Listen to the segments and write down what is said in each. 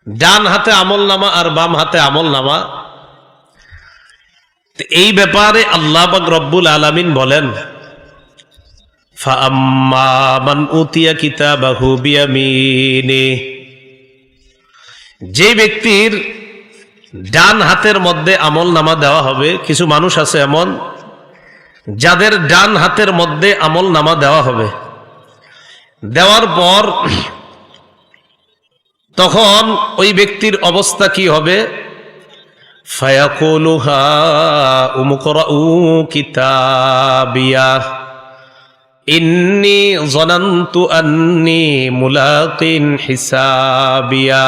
ডান হাতে আমল নামা আর বাম হাতে আমল নামা। এই ব্যাপারে আল্লাহ পাক রব্বুল আলামিন বলেন, ফাআম্মা মান উতিয়া কিতাবাহু বিয়ামিনি, যে ব্যক্তির ডান হাতের মধ্যে আমল নামা দেওয়া হবে। কিছু মানুষ আছে এমন যাদের ডান হাতের মধ্যে আমল নামা দেওয়া হবে, দেওয়ার পর তখন ওই ব্যক্তির অবস্থা কি হবে? ফায়াকুলু হাউমুকরাউ কিতাবিয়া ইন্নী যানানতু আন্নী মুলাকিন হিসাবিয়া।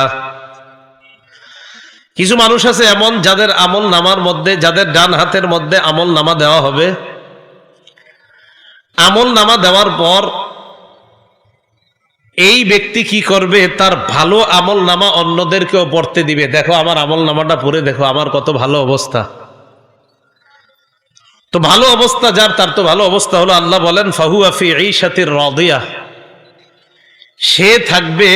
কিছু মানুষ আছে এমন যাদের আমল নামার মধ্যে, যাদের ডান হাতের মধ্যে আমল নামা দেওয়া হবে, আমল নামা দেওয়ার পর এই ব্যক্তি কি করবে? তার ভালো আমল নামা অন্যদেরকেও পড়তে দিবে। দেখো আমার আমল নামাটা পড়ে দেখো আমার কত ভালো অবস্থা। তো ভালো অবস্থা যার, তার তো ভালো অবস্থা হলো, আল্লাহ বলেন ফাহুয়া ফি ঈশাতির রাদিয়া, সে থাকবে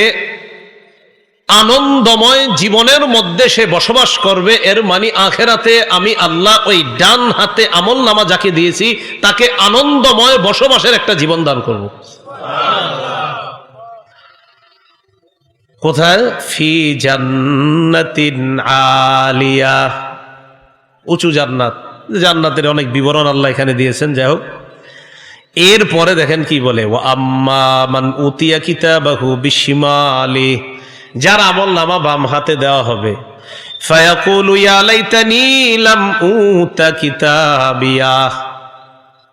আনন্দময় জীবনের মধ্যে, সে বসবাস করবে। এর মানে আখেরাতে আমি আল্লাহ ওই ডান হাতে আমল নামা যাকে দিয়েছি তাকে আনন্দময় বসবাসের একটা জীবন দান করব। কোথায়? ফি জান্নাতিন আলিয়া, উঁচু জান্নাত। জান্নাতের অনেক বিবরণ আল্লাহ এখানে দিয়েছেন, যাই হোক। এরপরে দেখেন কি বলে, ওয়া আম্মা মান উতিয়া কিতাবাহু বিশিমালি, যার আমল নামা বাম হাতে দেওয়া হবে, ফায়াকুলু ইয়া লাইতানি লাম উতা কিতাবিয়া,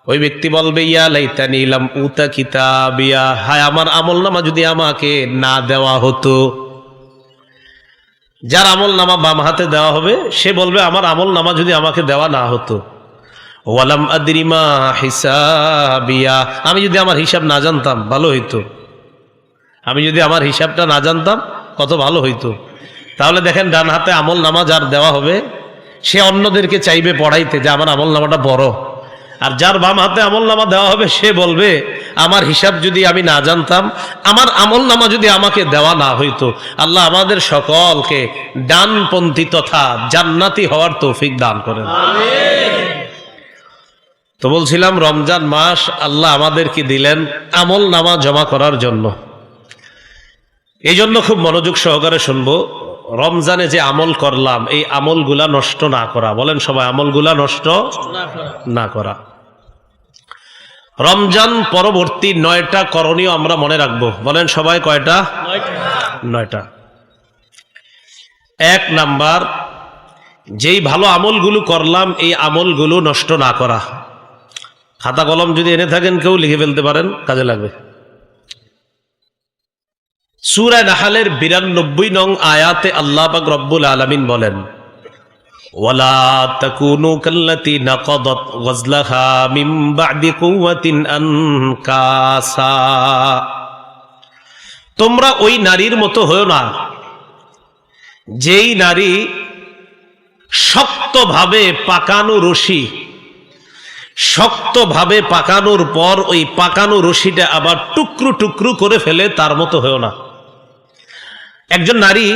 ওই ব্যক্তি বলবে ইয়া লাইতানি লাম উতা কিতাবিয়া, হায় আমার আমল নামা যদি আমাকে না দেওয়া হতো। যার আমল নামা বাম হাতে দেওয়া হবে সে বলবে আমার আমল নামা যদি আমাকে দেওয়া না হতো। ওয়ালাম আদরি মা হিসাবিয়া, আমি যদি আমার হিসাব না জানতাম ভালো হইতো, আমি যদি আমার হিসাবটা না জানতাম কত ভালো হইতো। তাহলে দেখেন ডান হাতে আমল নামা যার দেওয়া হবে সে অন্যদেরকে চাইবে পড়াইতে যে আমার আমল নামাটা বড়। আর যার বাম হাতে আমল নামা দেওয়া হবে সে বলবে আমার হিসাব যদি আমি না জানতাম, আমার আমল নামা যদি আমাকে দেওয়া না হইতো। আল্লাহ আমাদের সকলকে ডানপন্থী তথা জান্নাতি হওয়ার তৌফিক দান করেন। তো বলছিলাম রমজান মাস আল্লাহ আমাদেরকে দিলেন আমল নামা জমা করার জন্য। এই জন্য খুব মনোযোগ সহকারে শুনবো। রমজানে যে আমল করলাম এই আমলগুলা নষ্ট না করা। বলেন সবাই, আমলগুলা নষ্ট না করা। রমজান পরবর্তী 9টা করণীয় আমরা মনে রাখবো। বলেন সবাই কয়টা? 9টা। 1 নাম্বার, যেই ভালো আমলগুলো করলাম এই আমলগুলো নষ্ট না করা। খাতা কলম যদি এনে থাকেন কেউ লিখে ফেলতে পারেন, কাজে লাগবে। সূরা নাহলের 92 নং আয়াতে আল্লাহ পাক রব্বুল আলামিন বলেন, ওয়ালা তাকুনু কাল্লাতী নাকাদাত গজলাহা মিন বা'দি কুওয়াতিন আনকাসা, তোমরা ওই নারীর মতো হয়ো না যেই নারী শক্তভাবে পাকানো রশি, শক্তভাবে পাকানোর পর ওই পাকানো রশিটা আবার টুকরো টুকরো করে ফেলে, তার মতো হয়ো না। একজন নারী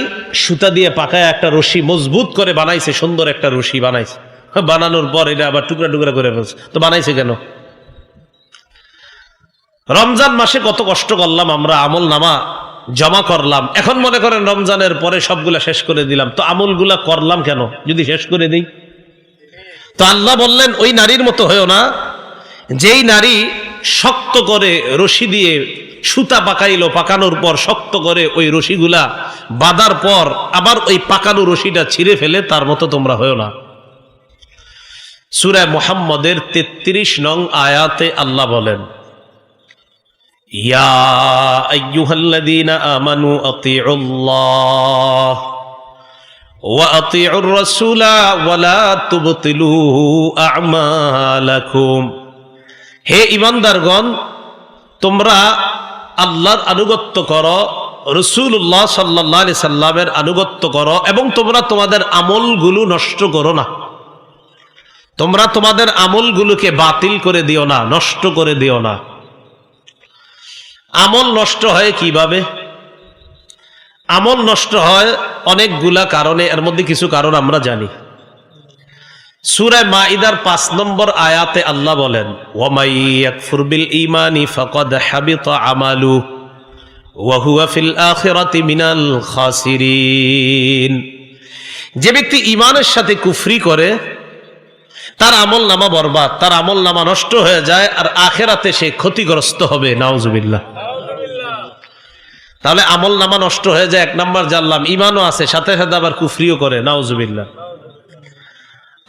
সুতা দিয়ে পাকায় একটা রশি মজবুত করে বানাইছে, সুন্দর একটা রশি বানাইছে, বানানোর পর এটা আবার টুকরা টুকরা করে ফেলছে। তো বানাইছে কেন? রমজান মাসে কত কষ্ট করলাম আমরা, আমল নামা জমা করলাম। এখন মনে করেন রমজানের পরে সবগুলা শেষ করে দিলাম, তো আমলগুলা করলাম কেন যদি শেষ করে দিই? তো আল্লাহ বললেন ওই নারীর মতো হয়েও না যেই নারী শক্ত করে রশি দিয়ে সুতা পাকাইলো, পাকানোর পর শক্ত করে ওই রশিগুলা বাঁধার পর আবার ওই পাকানো রশিটা ছিঁড়ে ফেলে, তার মতো তোমরা হয়েও না। সূরা মুহাম্মদের 33 নং আয়াতে আল্লাহ বলেন, ইয়া আইয়ুহাল্লাযীনা আমানু আতিউল্লাহ ওয়া আতিউর রাসূলা ওয়া লা তুবতিলু আমালাকুম, হে ঈমানদারগণ তোমরা আল্লাহর আনুগত্য করো, রাসূলুল্লাহ সাল্লাল্লাহু আলাইহি সাল্লামের আনুগত্য করো, এবং তোমরা তোমাদের আমলগুলো নষ্ট করো না। তোমরা তোমাদের আমলগুলোকে বাতিল করে দিও না, নষ্ট করে দিও না। আমল নষ্ট হয় কিভাবে? আমল নষ্ট হয় অনেকগুলা কারণে, এর মধ্যে কিছু কারণ আমরা জানি। সূরা মাইদার 5 নম্বর আয়াতে আল্লাহ বলেন, ওয়ামাই ইয়াকফুর বিল ঈমানি ফাকাদ হাবিতা আমালু ওয়া হুয়া ফিল আখিরাতি মিনাল খাসিরিন। যে ব্যক্তি ঈমানের সাথে কুফরি করে তার আমল নামা বরবাদ, তার আমল নামা নষ্ট হয়ে যায়, আর আখিরাতে সে ক্ষতিগ্রস্ত হবে। নাউজুবিল্লাহ। তাহলে আমল নামা নষ্ট হয়ে যায়, এক নাম্বার জানলাম। ঈমানও আছে, সাথে সাথে আবার কুফরিও করে। নাউজুবিল্লাহ।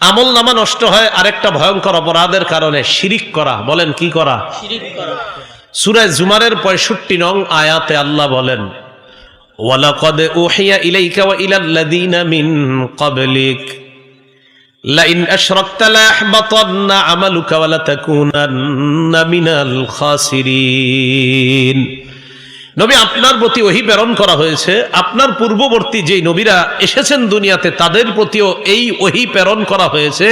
আমল নামা নষ্ট হয় আরেকটা ভয়ঙ্কর অপরাধের কারণে, শিরিক করা। বলেন কি করা? সূরা জুমারের 65 নং আয়াতে আল্লাহ বলেন, ওয়ালাকাদ উহিয়া ইলাইকা ওয়া ইলাল্লাযীনা মিন ক্বাবলিক লাইন আশরাকতা লায়াহবাতান্না আমালুকা ওয়া লাতাকুনান্না মিনাল খাসিরিন। নবী, আপনার প্রতি ওহী প্রেরণ করা হয়েছে, আপনার পূর্ববর্তী যেই নবীরা এসেছেন দুনিয়াতে তাদের প্রতিও এই ওহী প্রেরণ করা হয়েছে,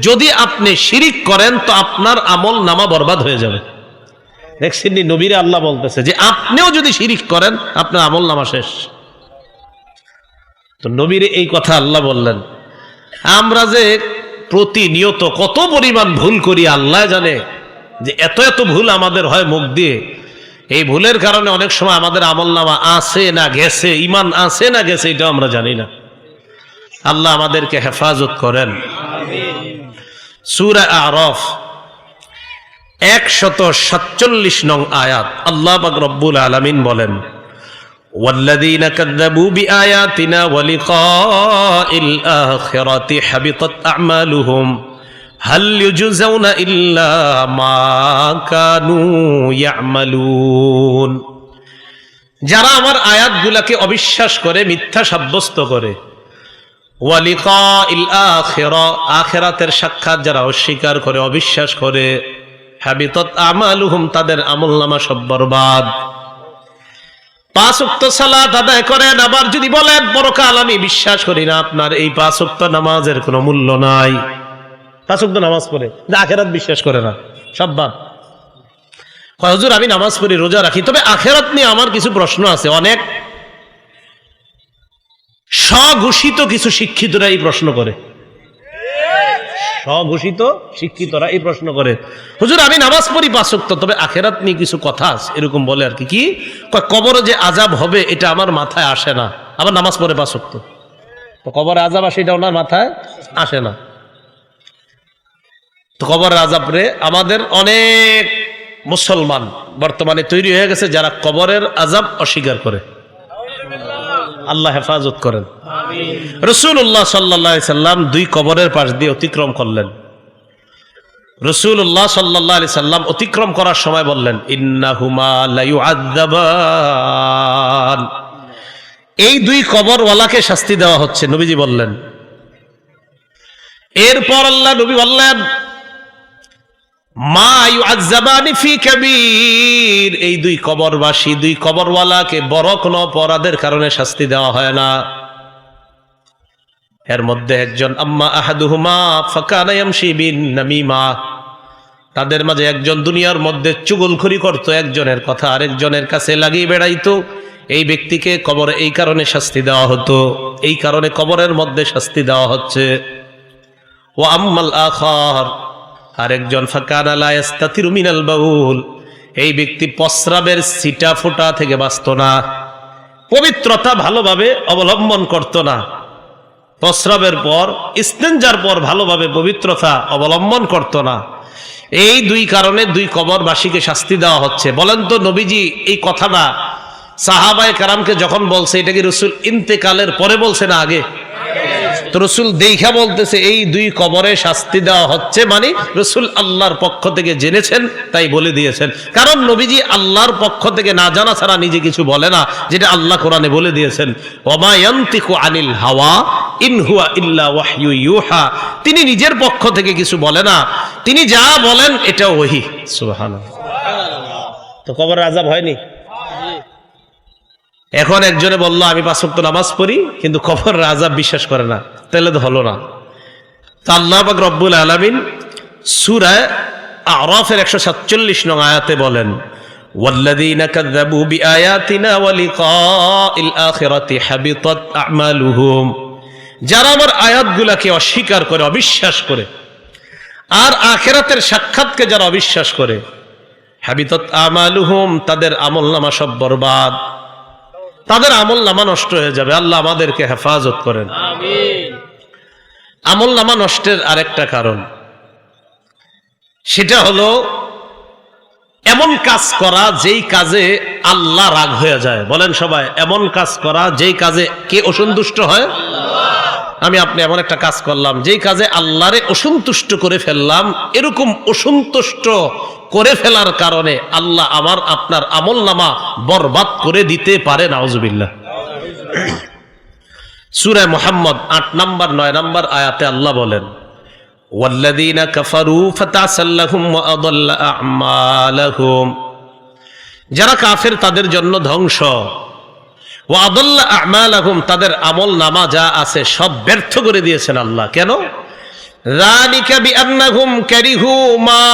যদি আপনি শিরিক করেন তো আপনার আমল নামা বরবাদ হয়ে যাবে। দেখছেন নবীরা আল্লাহ বলতেছে যে আপনিও যদি শিরিক করেন আপনার আমল নামা শেষ। তো নবীর এই কথা আল্লাহ বললেন। আমরা যে প্রতিনিয়ত কত পরিমাণ ভুল করি আল্লাহ জানে, যে এত এত ভুল আমাদের হয় মুখ দিয়ে। এই ভুলের কারণে অনেক সময় আমাদের আমল নামা আছে না গেছে, ঈমান আছে না গেছে, এটাও আমরা জানি না। আল্লাহ আমাদেরকে হেফাজত করেন। সূরা আরাফ 147 নং আয়াত আল্লাহ পাক রব্বুল আলামিন বলেন, ওয়াল্লাযীনা কাযযাবু বিআয়াতিনা ওয়া লিকাইল আখিরাতি হাবিতাত আ'মালুহুম হাল ইউজজাউনা ইল্লা মা কানু ইয়ামালুন। যারা আমার আয়াতগুলোকে অবিশ্বাস করে, মিথ্যা সাব্যস্ত করে, ওয়া লিকাইল আখিরা, আখিরাতের সাক্ষাৎ যারা অস্বীকার করে, অবিশ্বাস করে, হাবিতাত আমালুহুম, তাদের আমলনামা সব বরবাদ। 5 ওয়াক্ত সালাত আদায় করেন, আবার যদি বলেন পরকাল আমি বিশ্বাস করি না, আপনার এই 5 ওয়াক্ত নামাজের কোনো মূল্য নাই। 5 ওয়াক্ত নামাজ পড়ে আখিরাত বিশ্বাস করে না, সব বাদ। হুজুর আমি নামাজ পড়ি, রোজা রাখি, তবে আখিরাত নিয়ে আমার কিছু প্রশ্ন আছে। অনেক স্বঘোষিত কিছু শিক্ষিতরা এই প্রশ্ন করে, স্বঘোষিত শিক্ষিতরা এই প্রশ্ন করে, হুজুর আমি নামাজ পড়ি 5 ওয়াক্ত, তবে আখিরাত নিয়ে কিছু কথা আছে, এরকম বলে আর কি। কি কবরে যে আযাব হবে এটা আমার মাথায় আসে না, আবার নামাজ পড়ে 5 ওয়াক্ত, তো কবরে আযাব আসে এটা ওনার মাথায় আসে না। তো কবরের আযাব রে আমাদের অনেক মুসলমান বর্তমানে তৈরি হয়ে গেছে যারা কবরের আযাব অস্বীকার করে। আল্লাহ হেফাজত করেন। রাসূলুল্লাহ সাল্লাল্লাহু আলাইহি সাল্লাম 2 কবরের পাশ দিয়ে অতিক্রম করলেন। রাসূলুল্লাহ সাল্লাল্লাহু আলাইহি সাল্লাম অতিক্রম করার সময় বললেন, ইন্নাহুমা লা ইউআযাবান, এই 2 কবরওয়ালাকে শাস্তি দেওয়া হচ্ছে। নবীজি বললেন। এরপর আল্লাহ নবী বললেন, মা ইউআযাবানি ফি কাবীর, এই 2 কবরবাসী, 2 কবরওয়ালাকে বড় কোনো অপরাধের কারণে শাস্তি দেওয়া হয় না। এর মধ্যে একজন, আম্মা আহাদুহুমা ফাকানা ইয়ামশি বিন নামিমা, তাদের মাঝে একজন দুনিয়ার মধ্যে চুগলখড়ি করত, একজনের কথা আরেকজনের কাছে লাগিয়ে বেড়াইতো। এই ব্যক্তিকে কবরে এই কারণে শাস্তি দেওয়া হতো, এই কারণে কবরের মধ্যে শাস্তি দেওয়া হচ্ছে। ওয়া আম্মাল আখার, আরেকজন ফাকানা লা ইস্তাতিরু মিনাল বাউল, এই ব্যক্তি প্রস্রাবের ছিটা ফোঁটা থেকে বাঁচত না, পবিত্রতা ভালোভাবে অবলম্বন করত না, প্রস্রাবের পর ইস্তেঞ্জার পর ভালোভাবে পবিত্রতা অবলম্বন করত না। এই 2 কারণে 2 কবরবাসীকে শাস্তি দেওয়া হচ্ছে। বলেন তো নবীজি এই কথাটা সাহাবায়ে কেরামকে যখন বলছে, এটা কি রাসূল ইন্তেকালের পরে বলছে না আগে? তো রাসূল দেখা বলতেছে এই 2 কবরে শাস্তি দেওয়া হচ্ছে, মানে রাসূল আল্লাহর পক্ষ থেকে জেনেছেন তাই বলে দিয়েছেন। কারণ নবীজি আল্লাহর পক্ষ থেকে না জানা ছাড়া নিজে কিছু বলে না, যেটা আল্লাহ কোরআনে বলে দিয়েছেন, ওমা ইয়ানতিকু আনিল হাওয়া ইন হুয়া ইল্লা ওয়াহয়ু ইউহা, তিনি নিজের পক্ষ থেকে কিছু বলে না, তিনি যা বলেন এটা ওহী। সুবহানাল্লাহ। তো কবরের আযাব হয়নি? এখন একজনে বলল আমি 5 ওয়াক্ত নামাজ পড়ি কিন্তু কবরের আযাব বিশ্বাস করে না, তাহলে তো হলো না। তা আল্লাহ পাক রব্বুল আলামিন সূরা আরাফের 147 নং আয়াতে বলেন, ওয়াল্লাযীনা কাযযাবু বিআয়াতিনা ওয়া লিকাইল আখিরাতি হাবিতাত আ'মালুহুম, যারা আমার আয়াতগুলোকে অস্বীকার করে, অবিশ্বাস করে, আর আখিরাতের সাক্ষাৎকে যারা অবিশ্বাস করে, হাবিতাত আমালুহুম, তাদের আমলনামা সব বরবাদ, তাদের আমলনামা নষ্ট হয়ে যাবে। আল্লাহ আমাদেরকে হেফাজত করেন, আমিন। আমলনামা নষ্টের আরেকটা কারণ, সেটা হলো এমন কাজ করা যেই কাজে আল্লাহ রাগ হয়ে যায়। বলেন সবাই, এমন কাজ করা যেই কাজে কে অসন্তুষ্ট হয়? আমি আপনি এমন একটা কাজ করলাম যেই কাজে আল্লাহরে অসন্তুষ্ট করে ফেললাম, এরকম অসন্তুষ্ট করে ফেলার কারণে আল্লাহ আমার আপনার আমলনামা বরবাদ করে দিতে পারে। নাউজুবিল্লাহ। সূরা মুহাম্মদ ৮ নম্বর ৯ নম্বর আয়াতে আল্লাহ বলেন, ওয়াল্লাযীনা কাফারু ফাতাসাল্লাহুম ওয়া আদাল্লা আ'মালাহুম, যারা কাফের তাদের জন্য ধ্বংস, ওয়া আদাল্লা আ'মালাহুম, তাদের আমলনামা যা আছে সব ব্যর্থ করে দিয়েছেন আল্লাহ। কেন? যালিকা বিআন্নাহুম কারিহু মা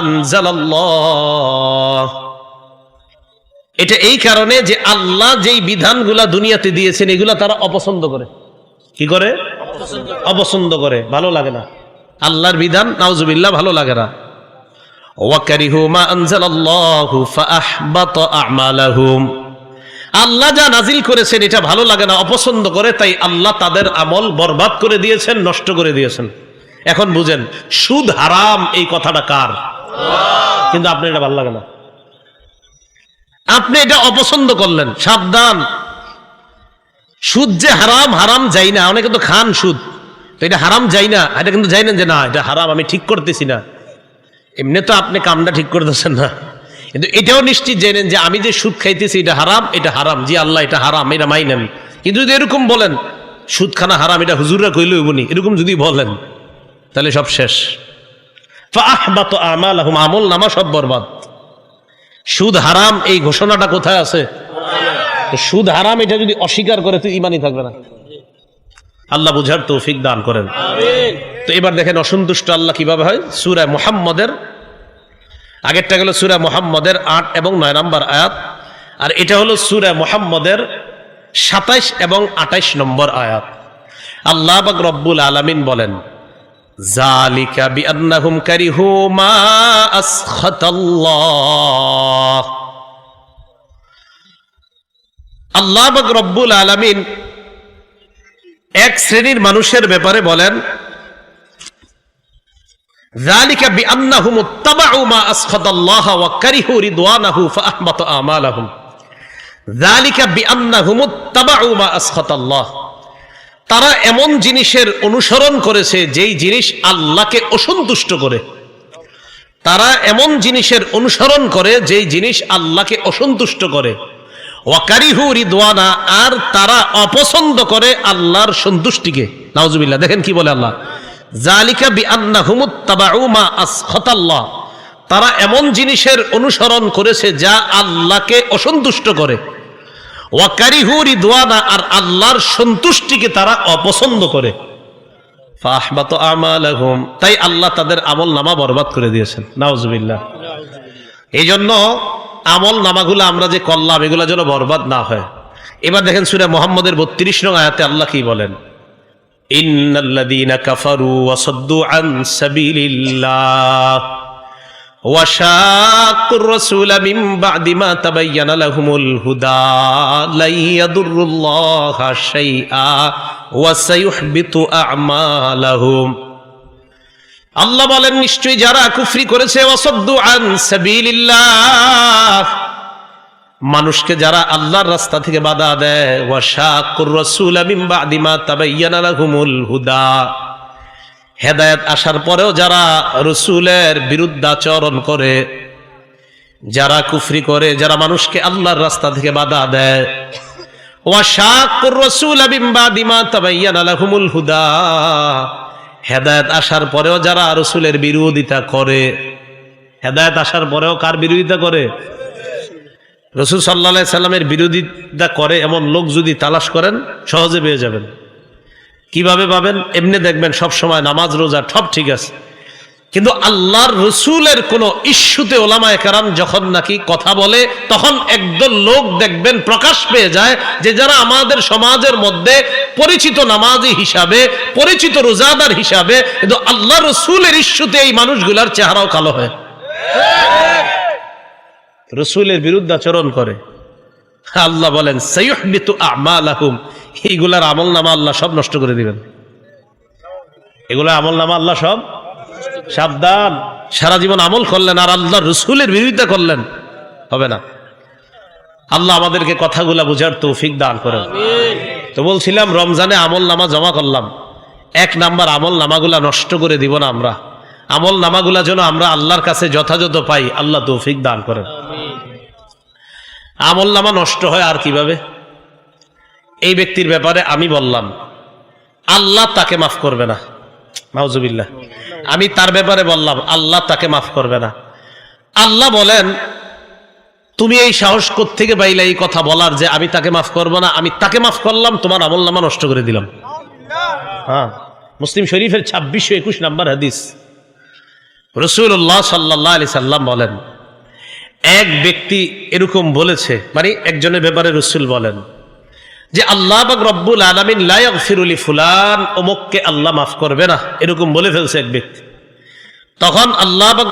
আনজালাল্লাহ, এটা এই কারণে যে আল্লাহ যেই বিধানগুলা দুনিয়াতে দিয়েছেন এগুলা তারা অপছন্দ করে। কি করে? অপছন্দ করে, ভালো লাগে না আল্লাহর বিধান, নাউজুবিল্লাহ, ভালো লাগে না। ওয়া কারিহু মা আনজালাল্লাহু ফাআহবাতা আ'মালাহুম, আল্লাহ যা নাজিল করেছেন এটা ভালো লাগে না, অপছন্দ করে, তাই আল্লাহ তাদের আমল বরবাদ করে দিয়েছেন, নষ্ট করে দিয়েছেন। এখন বুঝেন, সুদ হারাম এই কথাটা কার? কিন্তু আপনি এটা ভালো লাগে না, আপনি এটা অপছন্দ করলেন। সাবধান, সুদ যে হারাম, হারাম যাই না, অনেকে তো খান সুদ, তো এটা হারাম যাই না, এটা কিন্তু জানেন যে না এটা হারাম, আমি ঠিক করতেছি না। এমনি তো আপনি কামটা ঠিক করতেছেন না, কিন্তু এটাও নিশ্চিত জানেন যে আমি যে সুদ খাইতেছি এটা হারাম, এটা হারাম, জি আল্লাহ এটা হারাম, এটা মাইনেন। কিন্তু যদি এরকম বলেন সুদ খানা হারাম, এটা হুজুররা কইলে হইবনি, এরকম যদি বলেন তাহলে সব শেষ। ফাআহবাতা আমালাহুম, আমলনামা সব বরবাদ। সুদ হারাম এই ঘোষণাটা কোথায় আছে? সুদ হারাম এটা যদি অস্বীকার করে তো ঈমানই থাকবে না। আল্লাহ বুঝার তৌফিক দান করেন, আমিন। তো এবার দেখেন অসন্তুষ্ট আল্লাহ কিভাবে হয়। সূরা মুহাম্মদের আগেরটা গেল সূরা মুহাম্মদের ৮ এবং ৯ নম্বর আয়াত, আর এটা হলো সূরা মুহাম্মদের ২৭ এবং ২৮ নম্বর আয়াত। আল্লাহ পাক রব্বুল আলামিন বলেন, যালিকা বিআন্নাহুম কারিহু মা আসখাতাল্লাহ, আল্লাহ পাক রব্বুল আলামিন এক শ্রেণীর মানুষের ব্যাপারে বলেন, যালিকা বিআন্নাহুম ইত্তাবাউ মা আসখাতাল্লাহ ওয়া কারিহু রিদওয়ানাহু ফাআহবাতা আমালাহুম। যালিকা বিআন্নাহুম ইত্তাবাউ মা আসখাতাল্লাহ, তারা এমন জিনিসের অনুসরণ করেছে যেই জিনিস আল্লাহকে অসন্তুষ্ট করে। তারা এমন জিনিসের অনুসরণ করে যেই জিনিস আল্লাহকে অসন্তুষ্ট করে। ওয়া কারিহু রিদওয়ানা, আর তারা অপছন্দ করে আল্লাহর সন্তুষ্টিকে। নাউজুবিল্লাহ। দেখেন কি বলে আল্লাহ, যালিকা বিআন্নাহুম ইত্তাবাউ মা আসখাতাল্লাহ, তারা এমন জিনিসের অনুসরণ করেছে যা আল্লাহকে অসন্তুষ্ট করে। ওয়া কারিহু রিদওয়ানা, আর আল্লাহর সন্তুষ্টিকে তারা অপছন্দ করে। ফাআহবাতা আমালাহুম, তাই আল্লাহ তাদের আমলনামা বরবাদ করে দিয়েছেন। নাউজুবিল্লাহ। এই জন্য আমল নামাগুলো আমরা যে করলাম এগুলা যেন বরবাদ না হয়। এবার দেখেন সূরা মুহাম্মদের ৩২ নং আয়াতে আল্লাহ কি বলেন, ইন্নাল্লাযীনা কাফারু ওয়া সাদ্দু আন সাবিলিল্লাহ ওয়া শাক্কুর রাসূলা মিন বা'দি মা তাবায়্যানা লাহুমুল হুদা লা ইয়াদুররুল্লাহা শাইআ ওয়া সায়ুহবিতু আ'মালাহুম। আল্লাহ বলেন, নিশ্চয়ই যারা কুফরি করেছে, ওয়াসাদ্দু আন সাবিলিল্লাহ, মানুষকে যারা আল্লাহর রাস্তা থেকে বাধা দেয়, ওয়া শাক্কুর রাসূলা মিন বা'দি মা তাবায়্যানা লাহুমুল হুদা, হেদায়েত আসার পরেও যারা রাসূলের বিরুদ্ধাচরণ করে, যারা কুফরি করে, যারা মানুষকে আল্লাহর রাস্তা থেকে বাধা দেয়, ওয়া শাক্কুর রাসূলা মিন বা'দি মা তাবায়্যানা লাহুমুল হুদা, হেদায়েত আসার পরেও যারা রাসূলের বিরোধিতা করে। হেদায়েত আসার পরেও কার বিরোধিতা করে? রাসূল সাল্লাল্লাহু আলাইহি সাল্লামের বিরোধিতা করে এমন লোক যদি তালাশ করেন সহজে পেয়ে যাবেন। কিভাবে পাবেন? এমনি দেখবেন সব সময় নামাজ রোজা সব ঠিক আছে, কিন্তু আল্লাহর রসুলের কোন ইস্যুতে ওলামায়ে কেরাম যখন নাকি কথা বলে, তখন একদল লোক দেখবেন প্রকাশ পেয়ে যায় যে যারা আমাদের সমাজের মধ্যে পরিচিত নামাজি হিসাবে, পরিচিত রোজাদার হিসাবে, কিন্তু আল্লাহ রসুলের ইস্যুতে এই মানুষগুলার চেহারাও কালো হয়, রসুলের বিরুদ্ধে আচরণ করে। আল্লাহ বলেন সাইয়ুহবিতু আমালাহুম, এইগুলার আমলনামা আল্লাহ সব নষ্ট করে দিবেন। এগুলা আমলনামা আল্লাহ সব, সাবধান, সারা জীবন আমল করলেন আর আল্লাহ রসুলের বিরুদ্ধে করলেন, হবে না। আল্লাহ আমাদেরকে কথাগুলা বুঝার তৌফিক দান করেন। তো বলছিলাম রমজানে আমল নামা জমা করলাম, 1 নাম্বার আমল নামাগুলা নষ্ট করে দিব না আমরা। আমল নামাগুলা যেন আমরা আল্লাহর কাছে যথাযথ পাই, আল্লাহ তৌফিক দান করেন। আমল নামা নষ্ট হয় আর কিভাবে? এই ব্যক্তির ব্যাপারে আমি বললাম আল্লাহ তাকে মাফ করবে না, নাউজুবিল্লাহ। আমি তার ব্যাপারে বললাম আল্লাহ তাকে মাফ করবে না। আল্লাহ বলেন তুমি এই সাহস কোত্থেকে পাইলে এই কথা বলার যে আমি তাকে মাফ করব না? আমি তাকে মাফ করলাম, তোমার আমলনামা নষ্ট করে দিলাম। হ্যাঁ, মুসলিম শরীফের 2621 নম্বর হাদিস। রাসূলুল্লাহ সাল্লাল্লাহু আলাইহি সাল্লাম বলেন এক ব্যক্তি এরকম বলেছে, মানে একজনের ব্যাপারে রাসূল বলেন যে আল্লাহ পাক রব্বুল আলামিন লা ইয়াগফিরু লি ফুলান, অমুককে আল্লাহ মাফ করবে না, এরকম বলে ফেলছে এক ব্যক্তি। তখন আল্লাহ পাক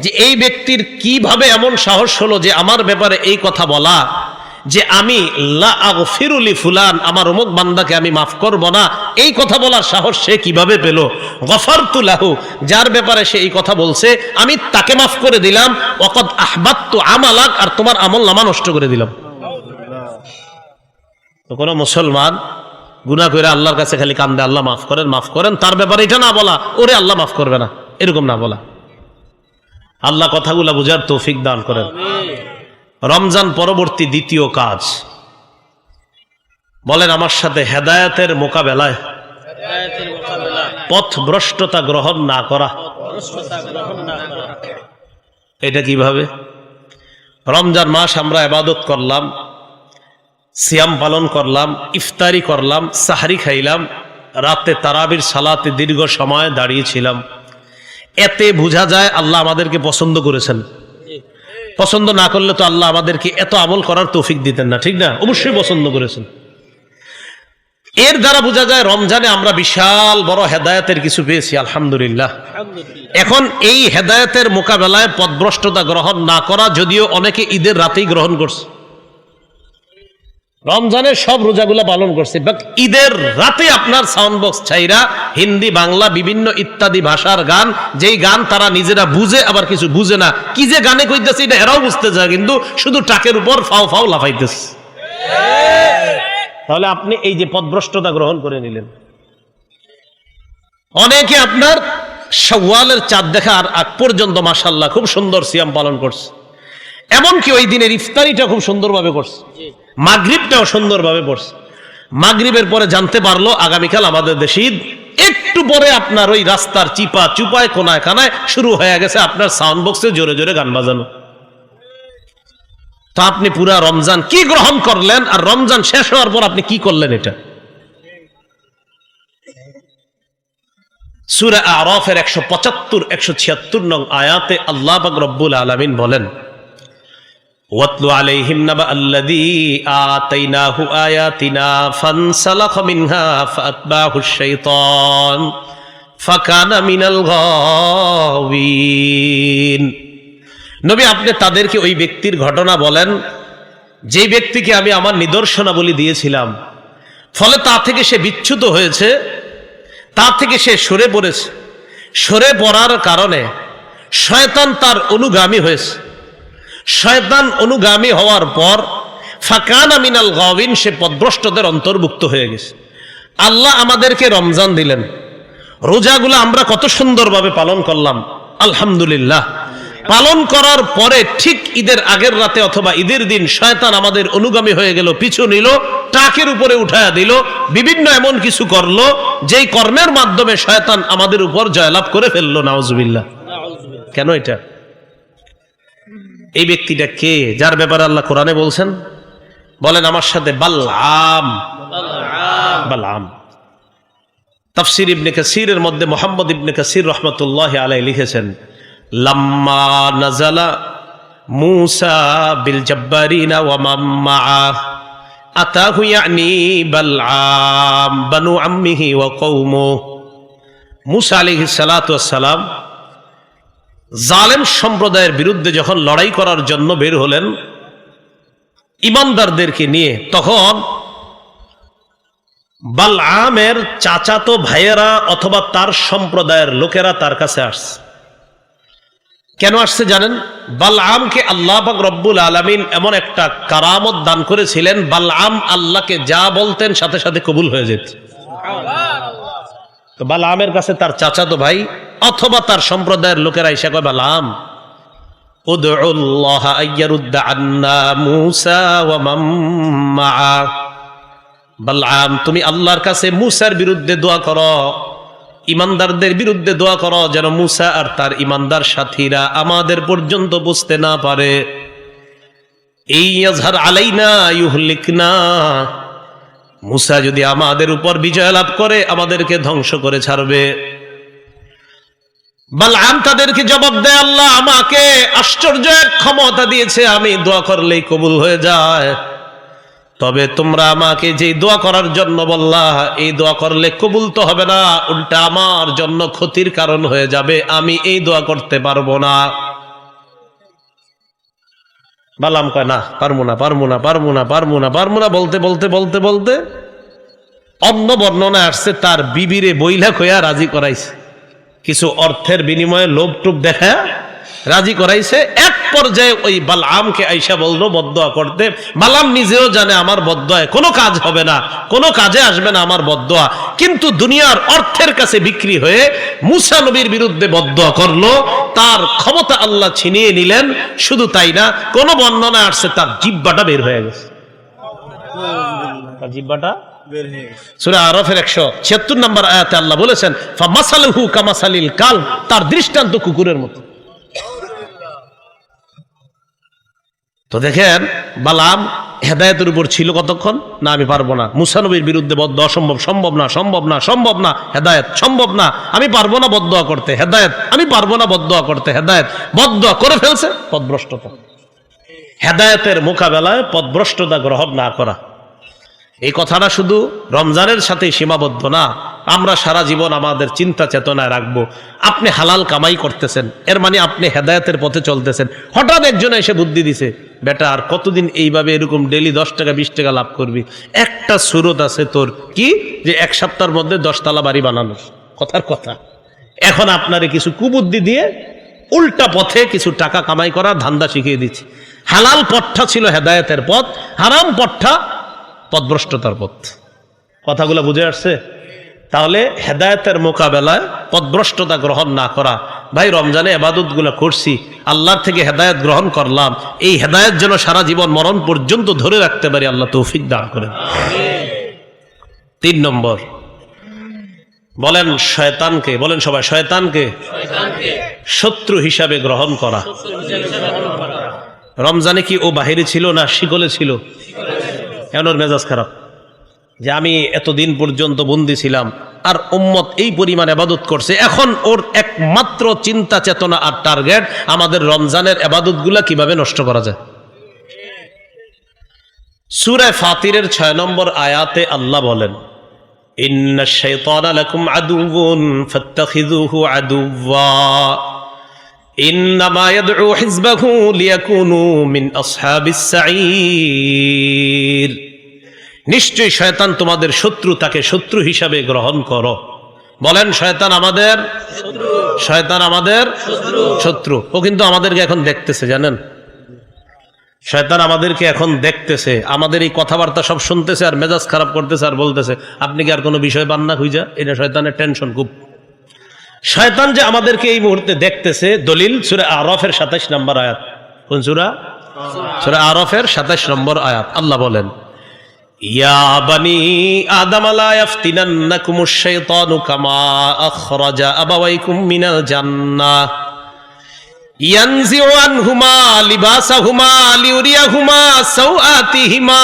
যে এই ব্যক্তির কিভাবে এমন সাহস হলো যে আমার ব্যাপারে এই কথা বলা যে আমি লা আগফিরু লি ফুলান, আমার অমুক বান্দাকে আমি মাফ করব না, এই কথা বলার সাহস সে কিভাবে পেল? গফারতু লাহু, যার ব্যাপারে সে এই কথা বলছে আমি তাকে মাফ করে দিলাম, ওয়াকাদ আহবাততু আমালাক, আর তোমার আমলনামা নষ্ট করে দিলাম। তো কোনো মুসলমান গুনাহ করে আল্লাহর কাছে খালি কান্দে আল্লাহ মাফ করেন মাফ করেন, তার ব্যাপারে এটা না বলা ওরে আল্লাহ মাফ করবে না, এরকম না বলা। আল্লাহ কথাগুলা বুঝার তৌফিক দান করেন। রমজান পরবর্তী দ্বিতীয় কাজ বলেন আমার সাথে, হেদায়েতের মোকাবেলায় পথভ্রষ্টতা গ্রহণ না করা। এটা কিভাবে? রমজান মাস আমরা ইবাদত করলাম, সিয়াম পালন করলাম, ইফতারি করলাম, সাহরি খাইলাম, রাতে তারাবির সালাতে দীর্ঘ সময় দাঁড়িয়েছিলাম, এতে বোঝা যায় আল্লাহ আমাদেরকে পছন্দ করেছেন। পছন্দ না করলে তো আল্লাহ আমাদেরকে এত আমল করার তৌফিক দিতেন না, ঠিক না? অবশ্যই পছন্দ করেছেন। এর দ্বারা বোঝা যায় রমজানে আমরা বিশাল বড় হেদায়েতের কিছু পেয়েছি, আলহামদুলিল্লাহ। এখন এই হেদায়েতের মোকাবেলায় পথভ্রষ্টতা গ্রহণ না করা, যদিও অনেকে ঈদের রাতেই গ্রহণ করছে, রমজানের সব রোজাগুলা পালন করছে, বাট ঈদের রাতে আপনার সাউন্ড বক্স ছাইরা হিন্দি বাংলা বিভিন্ন ইত্যাদি ভাষার গান, যেই গান তারা নিজেরা বুঝে আবার কিছু বুঝে না, কি যে গানে কইতেছে এটা এরাও বুঝতে যায়, কিন্তু শুধু টাকের উপর ফাও ফাও লাফাইতেছে। তাহলে আপনি এই যে পথভ্রষ্টতা গ্রহণ করে নিলেন। অনেকে আপনার শাওয়ালের চাঁদ দেখার আগ পর্যন্ত মাশাআল্লাহ খুব সুন্দর সিয়াম পালন করছে, এমনকি ওই দিনের ইফতারিটা খুব সুন্দরভাবে করছে, মাগরিবটাও সুন্দরভাবে পড়ছে। মাগরিবের পরে জানতে পারলো আগামীকাল আমাদের দেশে ঈদ। একটু পরে আপনার ওই রাস্তার চিপা চুপায় কোনায় কানায় শুরু হয়ে গেছে আপনার সাউন্ড বক্সে জোরে জোরে গান বাজানো। তো আপনি পুরা রমজান কি গ্রহণ করলেন, আর রমজান শেষ হওয়ার পর আপনি কি করলেন? এটা সূরা আরাফের 175-176 নং আয়াতে আল্লাহ পাক রব্বুল আলামিন বলেন ওয়াতলু আলাইহিম নাবা আল্লাযী আতাইনাহু আয়াতিনা ফানসালাখা মিনহা ফাআতবাহুশ শাইতান ফাকানা মিনাল গাওয়িন। নবী আপনি তাদেরকে ওই ব্যক্তির ঘটনা বলেন যে ব্যক্তিকে আমি আমার নিদর্শনাবলী দিয়েছিলাম, ফলে তা থেকে সে বিচ্যুত হয়েছে, তা থেকে সে সরে পড়েছে, সরে পড়ার কারণে শয়তান তার অনুগামী হয়েছে। শয়তান অনুগামী হওয়ার পর ফাকানা মিনাল গাওয়িন, সে পথভ্রষ্টদের অন্তর্ভুক্ত হয়ে গেছে। আল্লাহ আমাদেরকে রমজান দিলেন, রোজাগুলো আমরা কত সুন্দরভাবে পালন করলাম, আলহামদুলিল্লাহ। পালন করার পরে ঠিক ঈদের আগের রাতে অথবা ঈদের দিন শয়তান আমাদের অনুগামী হয়ে গেল, পিছু নিল, টাকের উপরে উঠায়া দিল, বিভিন্ন এমন কিছু করলো যেই কর্মের মাধ্যমে শয়তান আমাদের উপর জয়লাভ করে ফেললো, নাউজুবিল্লাহ। কেন এটা? এই ব্যক্তিটা কে যার ব্যাপারে আল্লাহ কোরআনে বলছেন? বলেন আমার সাথে, বালআম। বালআম তাফসির ইবনে কাসিরের মধ্যে মুহাম্মদ ইবনে কাসির রাহমাতুল্লাহি আলাইহি লিখেছেন, লাম্মা নাযালা মূসা বিল জাব্বারিনা ওয়া মান মাআ আতাহু ইয়ানি বালআম বানু আম্মিহি ওয়া কওমু। মূসা আলাইহিস সালাতু ওয়াস সালাম জালেম সম্প্রদায়ের বিরুদ্ধে যখন লড়াই করার জন্য বের হলেন ইমানদারদেরকে নিয়ে, তখন বালআমের চাচাতো ভাইয়েরা অথবা তার সম্প্রদায়ের লোকেরা তার কাছে আসছে। কেন আসছে জানেন? বালআমকে আল্লাহ পাক রব্বুল আলামিন এমন একটা কারামত দান করেছিলেন, বালআম আল্লাহকে যা বলতেন সাথে সাথে কবুল হয়ে যেত। তো বালআমের কাছে তার চাচাতো ভাই অথবা তার সম্প্রদায়ের লোকেরা এসে কয়, বালআম উদউল্লাহ আইয়ারুদ্দা আন্না মূসা ওয়া মান মাআ। বালআম, তুমি আল্লাহর কাছে মূসার বিরুদ্ধে দোয়া করো, ইমানদারদের বিরুদ্ধে দোয়া করো, যেন মূসা আর তার ইমানদার সাথীরা আমাদের পর্যন্ত বুঝতে না পারে। এই ইয়াজহার আলাইনা ইউহলিকনা, মূসা যদি আমাদের উপর বিজয় লাভ করে আমাদেরকে ধ্বংস করে ছাড়বে। বালআম তাদেরকে জবাব দেয়, আল্লাহ আমাকে আশ্চর্য এক ক্ষমতা দিয়েছে, আমি দোয়া করলেই কবুল হয়ে যায়। তবে তোমরা আমাকে যে দোয়া করার জন্য বললা, এই দোয়া করলে কবুল তো হবে না, উল্টা আমার জন্য ক্ষতির কারণ হয়ে যাবে, আমি এই দোয়া করতে পারবো না। বালআম কয়, না পারবো না পারবো না পারবো না পারবো না পারবো না বলতে বলতে বলতে বলতে অন্য বর্ণনা আসছে তার বিবিরে বইলা কইয়া রাজি করাইছে, কিছু অর্থের বিনিময়ে লোভ টোপ দেখা রাজি করাইছে। এক পর্যায়ে ওই বালআমকে আইসা বললো বদদোয়া করতে। বালআম নিজেও জানে আমার বদদোয়ায় কোনো কাজ হবে না, কোনো কাজে আসবে না আমার বদদোয়া, কিন্তু দুনিয়ার অর্থের কাছে বিক্রি হয়ে মূসা নবীর বিরুদ্ধে বদদোয়া করলো, তার ক্ষমতা আল্লাহ ছিনিয়ে নিলেন। শুধু তাই না, কোন বর্ণনা আসছে তার জিহ্বাটা বের হয়ে গেছে, তার জিহ্বাটা বের হয়ে গেছে। সূরা আরাফের 176 নম্বর আয়াতে আল্লাহ বলেছেন, ফামাসালুহু কামাসালিল কালব, তার দৃষ্টান্ত কুকুরের মতো। তো দেখেন বালআম হেদায়েতের উপর ছিল কতক্ষণ না, আমি পারবো না, মূসা নবীর বিরুদ্ধে বদদোয়া সম্ভব, সম্ভব না, সম্ভব না, সম্ভব না, হেদায়েত সম্ভব না, আমি পারবো না বদদোয়া করতে, হেদায়েত আমি পারবো না বদদোয়া করতে, হেদায়েত। বদদোয়া করে ফেলছে, পথভ্রষ্টতা। হেদায়েতের মোকাবেলায় পথভ্রষ্টতা গ্রহণ না করা, এই কথাটা শুধু রমজানের সাথে সীমাবদ্ধ না, আমরা সারা জীবন আমাদের চিন্তা চেতনায় রাখবো। আপনি হালাল কামাই করতেছেন, এর মানে আপনি হেদায়েতের পথে চলতেছেন। হঠাৎ একজন এসে বুদ্ধি দিছে, বেটা আর কতদিন এইভাবে এরকম ডেলি 10 টাকা 20 টাকা লাভ করবি, একটা সুরত আছে তোর, কি যে 1 সপ্তাহের মধ্যে 10 তলা বাড়ি বানানোর, কথার কথা। এখন আপনারে কিছু কুবুদ্ধি দিয়ে উল্টা পথে কিছু টাকা কামাই করা ধান্দা শিখিয়ে দিচ্ছি। হালাল পথটা ছিল হেদায়েতের পথ, হারাম পথটা পথভ্রষ্টতার পথ। কথাগুলো বুঝে আসছে? তাহলে হেদায়েতের মোকাবেলায় পথভ্রষ্টতা গ্রহণ না করা। ভাই রমজানে ইবাদত গুলো করছি, আল্লাহর থেকে হেদায়েত গ্রহণ করলাম, এই হেদায়েত যেন সারা জীবন মরণ পর্যন্ত ধরে রাখতে পারি, আল্লাহ তৌফিক দান করেন। 3 নম্বর, বলেন শয়তানকে, বলেন সবাই, শয়তানকে শত্রু হিসাবে গ্রহণ করা। রমজানে কি ও বাহিরে ছিল না শিকলে ছিল? কেন ওর মেজাজ খারাপ যে আমি এতদিন পর্যন্ত বন্দী ছিলাম আর উম্মত এই পরিমাণ ইবাদত করছে, এখন ওর একমাত্র চিন্তা চেতনা আর টার্গেট আমাদের রমজানের ইবাদতগুলা কিভাবে নষ্ট করা যায়। সূরা ফাতিরের 6 নম্বর আয়াতে আল্লাহ বলেন, ইন্নাশ শাইতানা লাকুম আদুউন ফাত্তাখিযুহু আদুওয়া ইন্নামা ইয়াদউ হিজবাহু লিয়াকুনু মিন আসহাবিস সাঈর। নিশ্চয়ই শয়তান তোমাদের শত্রু, তাকে শত্রু হিসাবে গ্রহণ করো। বলেন শয়তান আমাদের শত্রু, শয়তান আমাদের শত্রু। ও কিন্তু আমাদেরকে এখন দেখতেছে, জানেন, শয়তান আমাদেরকে এখন দেখতেছে, আমাদের এই কথাবার্তা সব শুনতেছে আর মেজাজ খারাপ করতেছে আর বলতেছে আপনি কি আর কোনো বিষয় পান না খুঁজা। এটা শয়তানের টেনশন খুব। শয়তান যে আমাদেরকে এই মুহূর্তে দেখতেছে, দলিল সূরা আরাফের 27 নম্বর আয়াত। কোন সূরা? সূরা আরাফের 27 নম্বর আয়াত। আল্লাহ বলেন, ইয়া বানি আদম লা ইয়াফতিনান্নাকুমুশ শাইতানু কামা আখরাজা আবাওয়াইকুম মিনাল জান্নাহ ইয়ানজিউ আনহুমা লিবাসাহুমা লিউরিয়াহুমা সাওআতিহিমা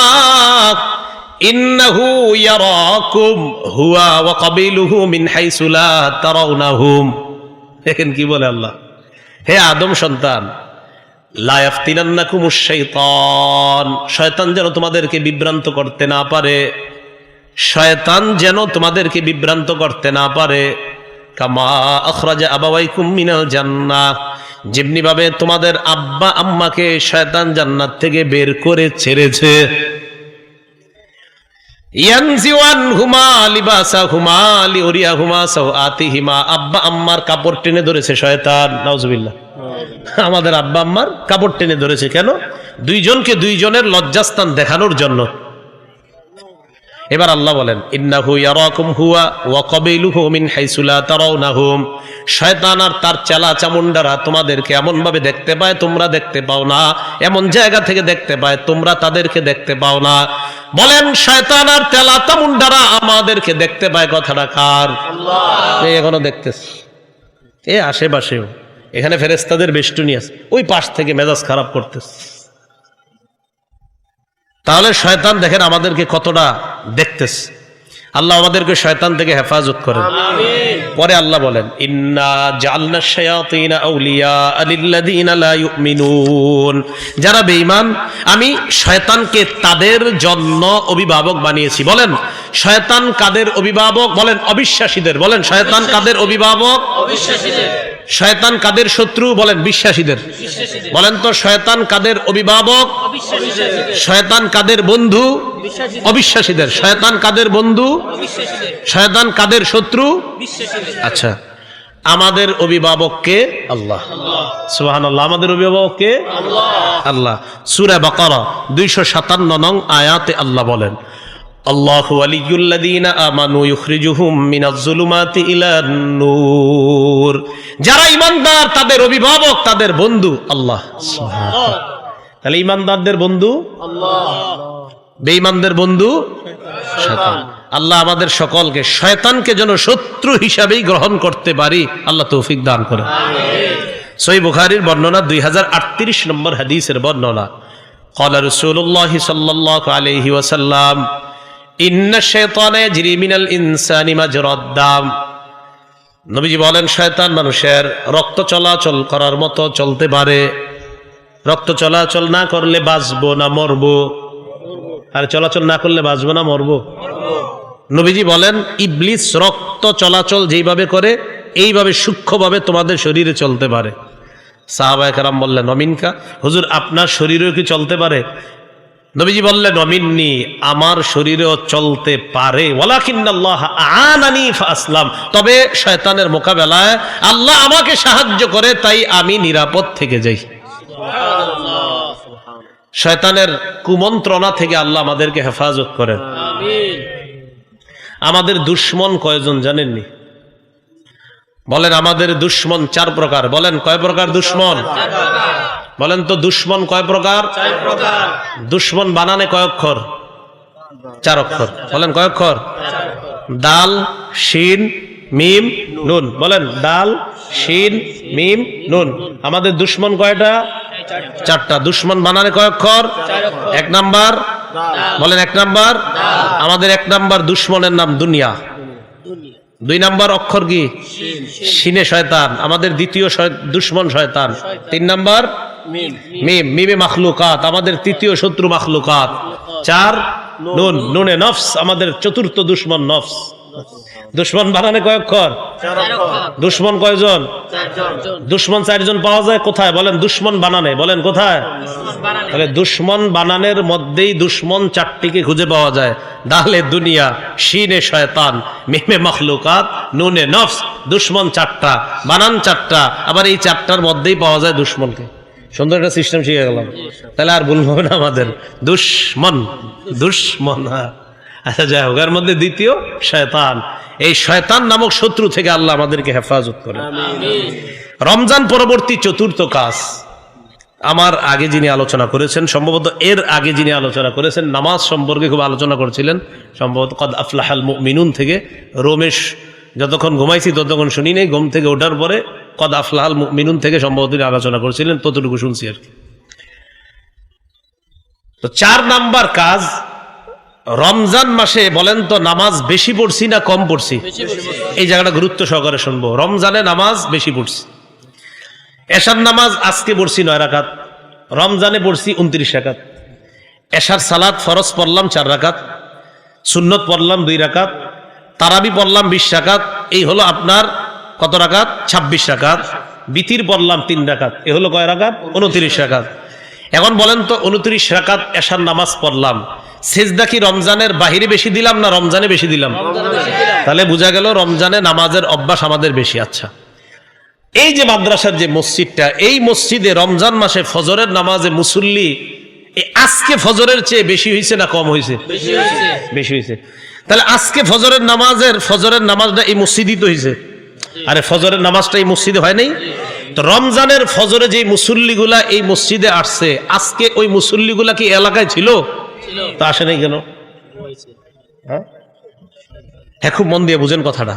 ইন্নাহু ইয়ারাকুম হুয়া ওয়া কাবিলুহু মিন হাইসু লা তারাউনাহুম। দেখেন কি বলে আল্লাহ, হে আদম সন্তান, লা ইয়াফতিনান্নাকুমুশ শাইতান, শয়তান যেন তোমাদেরকে বিভ্রান্ত করতে না পারে, শয়তান যেন তোমাদেরকে বিভ্রান্ত করতে না পারে। কামা আখরাজা আবাওয়াইকুম মিনাল জান্নাহ, যেমনি ভাবে তোমাদের আব্বা আম্মাকে শয়তান জান্নাত থেকে বের করে ছেড়েছে। ইয়ানজিওয়ানহুমা লিবাসাহুমা লিউরিয়াহুমা সাওআতিহিমা, আব্বা আম্মার কাপড় টেনে ধরেছে শয়তান, নাউজুবিল্লাহ। আমাদের আব্বা আম্মার কাপড় টেনে ধরেছে কেন? দুইজনকে দুইজনের লজ্জাস্থান দেখানোর জন্য। এবার আল্লাহ বলেন, ইন্নাহু ইয়ারাকুম হুয়া ওয়া কাবিলুহু মিন হাইসু লা তারাউনাহুম, শয়তান আর তার চেলা চামুন্ডারা তোমাদেরকে এমন ভাবে দেখতে পায় তোমরা দেখতে পাও না, এমন জায়গা থেকে দেখতে পায় তোমরা তাদেরকে দেখতে পাও না। বলেন, শয়তান আর চেলা চামুন্ডারা আমাদেরকে দেখতে পায়, কথাটা কার? আল্লাহ। এখনো দেখতেছে, এ আশেপাশেও, এখানে ফেরেশতাদের বেষ্টনী আছে, ওই পাশ থেকে মেজাজ খারাপ করতেছে। তাহলে শয়তান দেখেন আমাদেরকে কতটা দেখতেছে। আল্লাহ আমাদেরকে শয়তান থেকে হেফাজত করেন। পরে আল্লাহ বলেন, ইন্না জাআলনাশ শায়াতিনা আউলিয়া লিল্লাযিনা লা ইউমিনুন, যারা বেঈমান আমি শয়তানকে তাদের জন্য অভিভাবক বানিয়েছি। বলেন, শয়তান কাদের অভিভাবক? বলেন, অবিশ্বাসীদের। বলেন, শয়তান কাদের অভিভাবক? অবিশ্বাসীদের। শয়তান কাদের শত্রু? বলেন, বিশ্বাসীদের। বলেন তো, শয়তান কাদের অভিভাবক? শয়তান কাদের বন্ধু? অবিশ্বাসীদের। শয়তান কাদের বন্ধু? শয়তান কাদের শত্রু? আচ্ছা, আমাদের অভিভাবক কে? আল্লাহ। সুবহানাল্লাহ। আমাদের অভিভাবক কে? আল্লাহ। সূরা বাকারা 257 নং আয়াতে আল্লাহ বলেন, আল্লাহু ওয়ালিয়ুল্লাযীনা আমানু ইউখরিজুহুম মিনাজ যুলুমাতি ইলান নূর, যারা ঈমানদার তাদের অভিভাবক, তাদের বন্ধু আল্লাহ। সুবহানাল্লাহ। তাহলে ঈমানদারদের বন্ধু আল্লাহ, বেঈমানদের বন্ধু শয়তান। আল্লাহ আমাদের সকলকে শয়তানকে যেন শত্রু হিসাবেই গ্রহণ করতে পারি, আল্লাহ তৌফিক দান করেন। আমিন। সহিহ বুখারীর বর্ণনা 2038 নম্বর হাদিসের বর্ণনা, ক্বালা রাসূলুল্লাহ সাল্লাল্লাহু আলাইহি ওয়াসাল্লাম, ইন্না শাইতানা ইয়াজরি মিনাল ইনসানি মাজরাদ দাম, নবীজি বলেন, শয়তান মানুষের রক্ত চলাচল করার মতো চলতে পারে। রক্ত চলাচল না করলে বাঁচবো না মরবো? আর চলাচল না করলে বাঁচবো না মরবো? নবীজি বলেন, ইবলিস রক্ত চলাচল যেইভাবে করে এইভাবে সূক্ষ্মভাবে তোমাদের শরীরে চলতে পারে। সাহাবায়ে কেরাম বললেন, অমিনকা, হুজুর আপনার শরীরেও কি চলতে পারে? নবীজি বললেন, অমিন্নি, আমার শরীরেও চলতে পারে, ওয়ালাকিন্নাল্লাহ আ'আনানি ফাআসলাম, তবে শয়তানের মোকাবেলায় আল্লাহ আমাকে সাহায্য করে, তাই আমি নিরাপদ থেকে যাই। শয়তানের কুমন্ত্রণা থেকে আল্লাহ আমাদেরকে হেফাজত করেন। আমিন। আমাদের দুশ্মন কয়জন জানেননি? বলেন, আমাদের দুশ্মন 4 প্রকার। বলেন, কয় প্রকার দুশ্মন? বলেন তো, দুশ্মন কয় প্রকার? 4 প্রকার। দুশ্মন বানানে কয় অক্ষর? 4 অক্ষর। বলেন, কয় অক্ষর? দাল, শিন, মিম, নুন। বলেন, দাল, শিন, মিম, নুন। আমাদের দুশ্মন কয়টা? 4টা। দুশ্মন বানানে কয় অক্ষর? 4 অক্ষর। 1 নাম্বার, বলেন 1 নাম্বার। আমাদের 1 নাম্বার দুশ্মনের নাম দুনিয়া। 2 নাম্বার অক্ষর কি? শিনে শয়তান। আমাদের দ্বিতীয় দুশ্মন শয়তান। 3 নাম্বার মিম, মিমে মাখলুকাত, আমাদের তৃতীয় শত্রু মাখলুকাত। 4 নুন, নুনে নফস, আমাদের চতুর্থ দুশ্মন নফস। দুশ্মন বানানে কয় অক্ষর? 4 অক্ষর। দুশ্মন কয়জন? 4 জন। দুশ্মন 4 জন পাওয়া যায় কোথায়? বলেন, দুশ্মন বানানে। বলেন, কোথায়? তাহলে দুশ্মন বানানের মধ্যেই দুশ্মন 4টিকে খুঁজে পাওয়া যায়। দালে দুনিয়া, শিনে শয়তান, মিমে মাখলুকাত, নুনে নফস। দুশ্মন 4টা, বানান 4টা, আবার এই 4টার মধ্যেই পাওয়া যায় দুশ্মনকে। সুন্দর একটা সিস্টেম শিখে গেলাম, তাহলে আর ভুল হবে না আমাদের। দুশ্মন, দুশ্মন। আচ্ছা, যাই হোক, এর মধ্যে দ্বিতীয় শয়তান। এই শয়তান নামক শত্রু থেকে আল্লাহ আমাদেরকে হেফাজত করেন। রমজান পরবর্তী চতুর্থ কাজ, আমার আগে যিনি আলোচনা করেছেন, সম্ভবত এর আগে যিনি আলোচনা করেছেন, নামাজ সম্পর্কে খুব আলোচনা করছিলেন, সম্ভবত কদ আফলাহাল মুমিনুন থেকে। রমেশ যতক্ষণ ঘুমাইছি ততক্ষণ শুনি নেই, ঘুম থেকে ওঠার পরে কদ আফলাহাল মুমিনুন থেকে সম্ভবত তিনি আলোচনা করছিলেন, ততটুকু শুনছি আর কি। তো 4 নাম্বার কাজ, রমজান মাসে বলেন তো নামাজ বেশি পড়ছি না কম পড়ছি? এই জায়গাটা গুরুত্ব সহকারে শুনবো। রমজানে নামাজ বেশি পড়ছি। এশার নামাজ আজকে পড়ছি 9 রাকাত, রমজানে পড়ছি 29 রাকাত। এশার সালাত ফরজ পড়লাম 4 রাকাত, সুন্নত পড়লাম 2 রাকাত, তারাবি পড়লাম 20 রাকাত। এই হলো আপনার কত রাকাত? 26 রাকাত। বিতির পড়লাম 3 রাকাত, এ হলো কয় রাকাত? 29 রাকাত। এখন বলেন তো 29 রাকাত এশার নামাজ পড়লাম, সেজদা কি রমজানের বাহিরে বেশি দিলাম না রমজানে বেশি দিলাম? তাহলে বোঝা গেল রমজানে নামাজের অভ্যাস আমাদের বেশি। আচ্ছা, এই যে মাদ্রাসার যে মসজিদটা, এই মসজিদে রমজান মাসে ফজরের নামাজে মুসল্লি আজকে ফজরের চেয়ে বেশি হয়েছে না কম হয়েছে? বেশি হয়েছে। তাহলে আজকে ফজরের নামাজটা এই মসজিদই তো হয়েছে। আরে ফজরের নামাজটা এই মসজিদে হয় নাই? তো রমজানের ফজরে যে মুসল্লিগুলা এই মসজিদে আসছে, আজকে ওই মুসল্লিগুলা কি এলাকায় ছিল? তা আসে নাই কেন? হ্যাঁ, খুব মন দিয়ে বুঝেন কথাটা।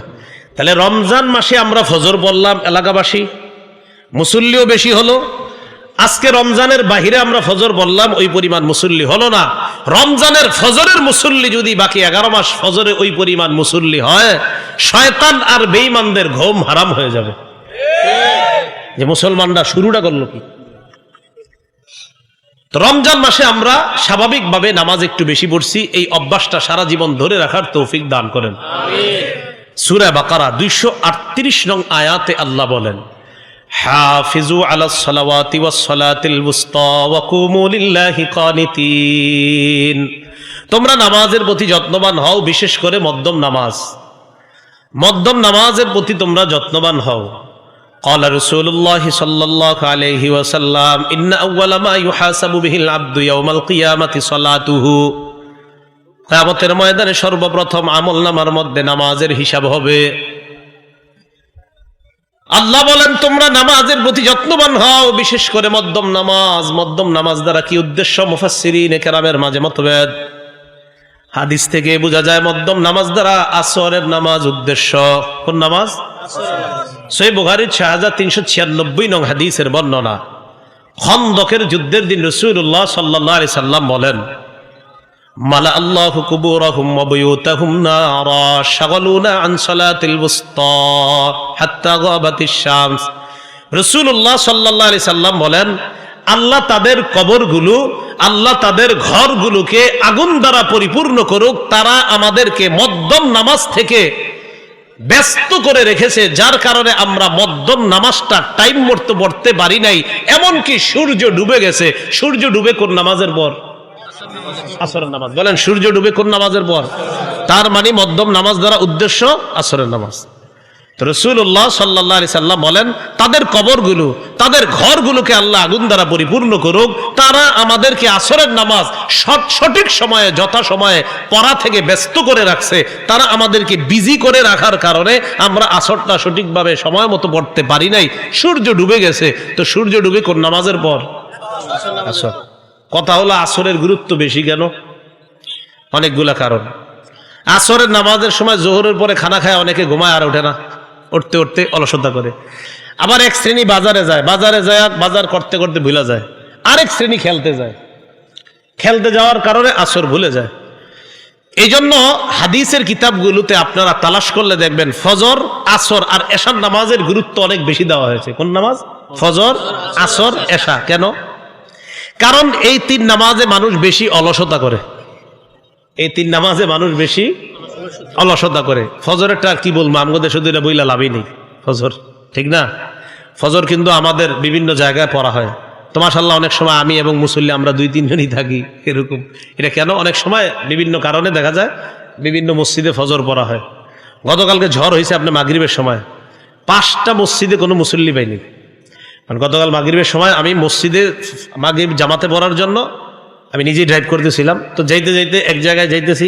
তাহলে রমজান মাসে আমরা ফজর বললাম, এলাকাবাসী মুসল্লিও বেশি হলো। আজকে রমজানের বাহিরে আমরা ফজর বললাম, ওই পরিমাণ মুসল্লি হলো না। রমজানের ফজরের মুসল্লি যদি বাকি 11 মাস ফজরে ওই পরিমাণ মুসল্লি হয়, শয়তান আর বেঈমানদের ঘুম হারাম হয়ে যাবে। যে মুসলমানরা শুরুটা করলো কি? রমজান মাসে আমরা স্বাভাবিকভাবে নামাজ একটু বেশি পড়ছি। এই অভ্যাসটা সারা জীবন ধরে রাখার তৌফিক দান করেন। সূরা বাকারা 238 নং আয়াতে আল্লাহ বলেন, হাফিজু আলাস সালাওয়াতি ওয়াস সালাতিল ওয়ুসতা ওয়া কুমু লিল্লাহি কানিতিন। তোমরা নামাজের প্রতি যত্নবান হও, বিশেষ করে মধ্যম নামাজের প্রতি তোমরা যত্নবান হও। قال رسول الله صلى الله عليه وسلم إن أول ما يحاسب به العبد يوم القيامة صلاته। কিয়ামতের ময়দানে সর্বপ্রথম আমলনামার মধ্যে নামাজের হিসাব হবে। আল্লাহ বলেন তোমরা নামাজের প্রতি যত্নবান হও, বিশেষ করে মধ্যম নামাজ দ্বারা কি উদ্দেশ্য? মুফাসসিরিনে কেরামের মাঝে মতভেদ। হাদিস থেকে বোঝা যায় মধ্যম নামাজ দ্বারা আসরের নামাজ উদ্দেশ্য। কোন নামাজ? সহিহ বুখারীর 6396 নং হাদিসের বর্ণনা। খন্দকের যুদ্ধের দিন রাসূলুল্লাহ সাল্লাল্লাহু আলাইহি সাল্লাম বলেন, মালা আল্লাহু কুবুরাহুম ওয়া বুয়ুতাহুম নারা শাগালুনা আন সালাতিল ওয়ুসতা হাত্তা গাবাতিশ শামস। রাসূলুল্লাহ সাল্লাল্লাহু আলাইহি সাল্লাম বলেন, আল্লাহ তাদের কবরগুলো, আল্লাহ তাদের ঘরগুলোকে আগুন দ্বারা পরিপূর্ণ করুক। তারা আমাদেরকে মধ্যম নামাজ থেকে ব্যস্ত করে রেখেছে, যার কারণে আমরা মধ্যম নামাজটা টাইম মতো পড়তে পারি নাই। এমনকি সূর্য ডুবে গেছে। সূর্য ডুবে কোন নামাজের পর? আসরের নামাজ। বলেন সূর্য ডুবে কোন নামাজের পর? তার মানে মধ্যম নামাজ দ্বারা উদ্দেশ্য আসরের নামাজ। তো রাসূলুল্লাহ সাল্লাল্লাহু আলাইহি সাল্লাম বলেন, তাদের কবরগুলো, তাদের ঘরগুলোকে আল্লাহ আগুন দ্বারা পরিপূর্ণ করুক। তারা আমাদেরকে আসরের নামাজ সঠিক সময়ে, যথা সময়ে পড়া থেকে ব্যস্ত করে রাখছে। তারা আমাদেরকে বিজি করে রাখার কারণে আমরা আসরটা সঠিকভাবে সময় মতো পড়তে পারি নাই। সূর্য ডুবে গেছে। তো সূর্য ডুবে কোন নামাজের পর? আসর। কথা হলো আসরের গুরুত্ব বেশি কেন? অনেকগুলা কারণ। আসরের নামাজের সময় জোহরের পরে খানা খায় অনেকে ঘুমায়, আর ওঠে না, উঠতে উঠতে অলসতা করে। আবার এক শ্রেণী বাজারে যায় বাজার করতে করতে ভুলে যায়। আরেক শ্রেণী খেলতে যাওয়ার কারণে আসর ভুলে যায়। এই জন্য হাদিসের কিতাবগুলোতে আপনারা তালাশ করলে দেখবেন ফজর, আসর আর এশার নামাজের গুরুত্ব অনেক বেশি দেওয়া হয়েছে। কোন নামাজ? ফজর, আসর, এশা। কেন? কারণ এই 3 নামাজে মানুষ বেশি অলসতা করে। ফজরেরটা আর কি বলবো, আমাদের শুধু এটা বইলা লাভই নেই। ফজর, ঠিক না? ফজর কিন্তু আমাদের বিভিন্ন জায়গায় পড়া হয়। তো মাশাআল্লাহ অনেক সময় আমি এবং মুসল্লি আমরা 2-3 জনই থাকি এরকম। এটা কেন? অনেক সময় বিভিন্ন কারণে দেখা যায় বিভিন্ন মসজিদে ফজর পড়া হয়। গতকালকে ঝড় হয়েছে আপনার মাগরিবের সময়, 5টা মসজিদে কোনো মুসল্লি পাইনি। কারণ গতকাল মাগরিবের সময় আমি মসজিদে মাগরিব জামাতে পড়ার জন্য আমি নিজেই ড্রাইভ করতেছিলাম। তো যাইতে এক জায়গায় যাইতেছি,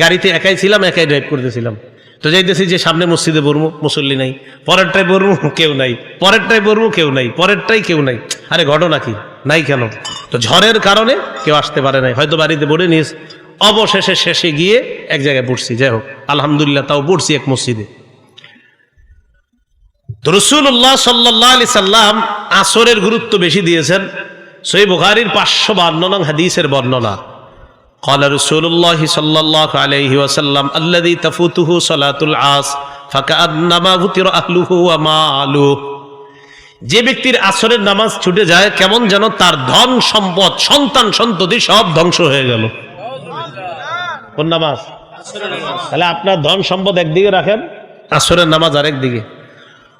গাড়িতে একাই ছিলাম, একাই ড্রাইভ করতেছিলাম। তো যাইতেছি যে সামনে মসজিদে পড়বো, মুসল্লি নাই। পরেরটাই পড়বো, কেউ নাই। পরেরটাই পড়বো, কেউ নাই। পরেরটাই কেউ নাই। আরে ঘটনা কি? নাই কেন? তো ঝড়ের কারণে কেউ আসতে পারে নাই, হয়তো বাড়িতে পড়ে নিস। অবশেষে শেষে গিয়ে এক জায়গায় পড়ছি। যাই হোক, আলহামদুলিল্লাহ তাও পড়ছি এক মসজিদে। তো রাসূলুল্লাহ সাল্লাল্লাহু আলাইহি সাল্লাম আসরের গুরুত্ব বেশি দিয়েছেন। সহিহ বুখারীর 552 নং হাদিসের বর্ণনা। قال رسول الله صلى الله عليه وسلم الذي تفوته صلاة العصر فكأنما فطر أهله وماله। যে ব্যক্তির আসরের নামাজ ছুটে যায় কেমন যেন তার ধন সম্পদ সন্তান সন্ততি সব ধ্বংস হয়ে গেল। কোন নামাজ? তাহলে আপনার ধন সম্পদ একদিকে রাখেন, আসরের নামাজ আরেক দিকে।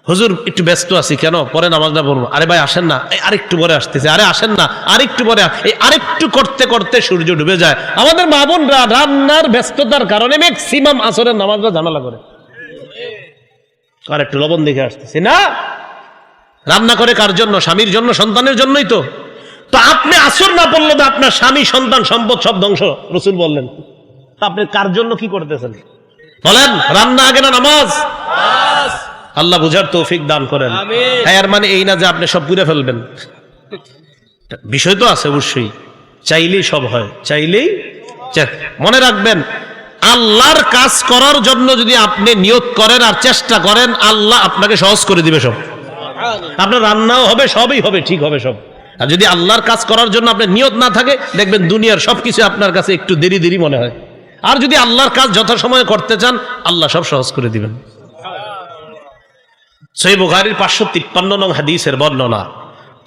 হুজুর একটু ব্যস্ত আছি, কেন? পরে নামাজটা পড়বো। আরে ভাই আসেন না, আরেকটু পরে আসতেছে। আরে আসেন না, আরেকটু পরে। এই আরেকটু করতে করতে সূর্য ডুবে যায়। আমাদের মা বোনরা রান্নার ব্যস্ততার কারণে ম্যাক্সিমাম আসরের নামাজটা ঝামেলা করে। আর একটু লবণ দেখে আসতেছি না, রান্না করে কার জন্য? স্বামীর জন্য, সন্তানের জন্যই তো। তো আপনি আসর না পড়লে তো আপনার স্বামী, সন্তান, সম্পদ সব ধ্বংস, রাসূল বললেন। আপনি কার জন্য কি করতেছেন বলেন? রান্না আগে না নামাজ? আল্লাহ বুঝার তৌফিক দান করেন। এর মানে এই না যে আপনি সব পুড়ে ফেলবেন, বিষয় তো আছে অবশ্যই। চাইলেই সব হয়, চাইলেই। মনে রাখবেন, আল্লাহর কাজ করার জন্য যদি আপনি নিয়ত করেন আর চেষ্টা করেন, আল্লাহ আপনাকে সহজ করে দিবে সব। আপনার রান্নাও হবে, সবই হবে, ঠিক হবে সব। আর যদি আল্লাহর কাজ করার জন্য আপনার নিয়ত না থাকে, দেখবেন দুনিয়ার সবকিছু আপনার কাছে একটু দেরি দেরি মনে হয়। আর যদি আল্লাহর কাজ যথাসময়ে করতে চান, আল্লাহ সব সহজ করে দিবেন। সহিহ বুখারীর 553 নং হাদিসের বর্ণনা,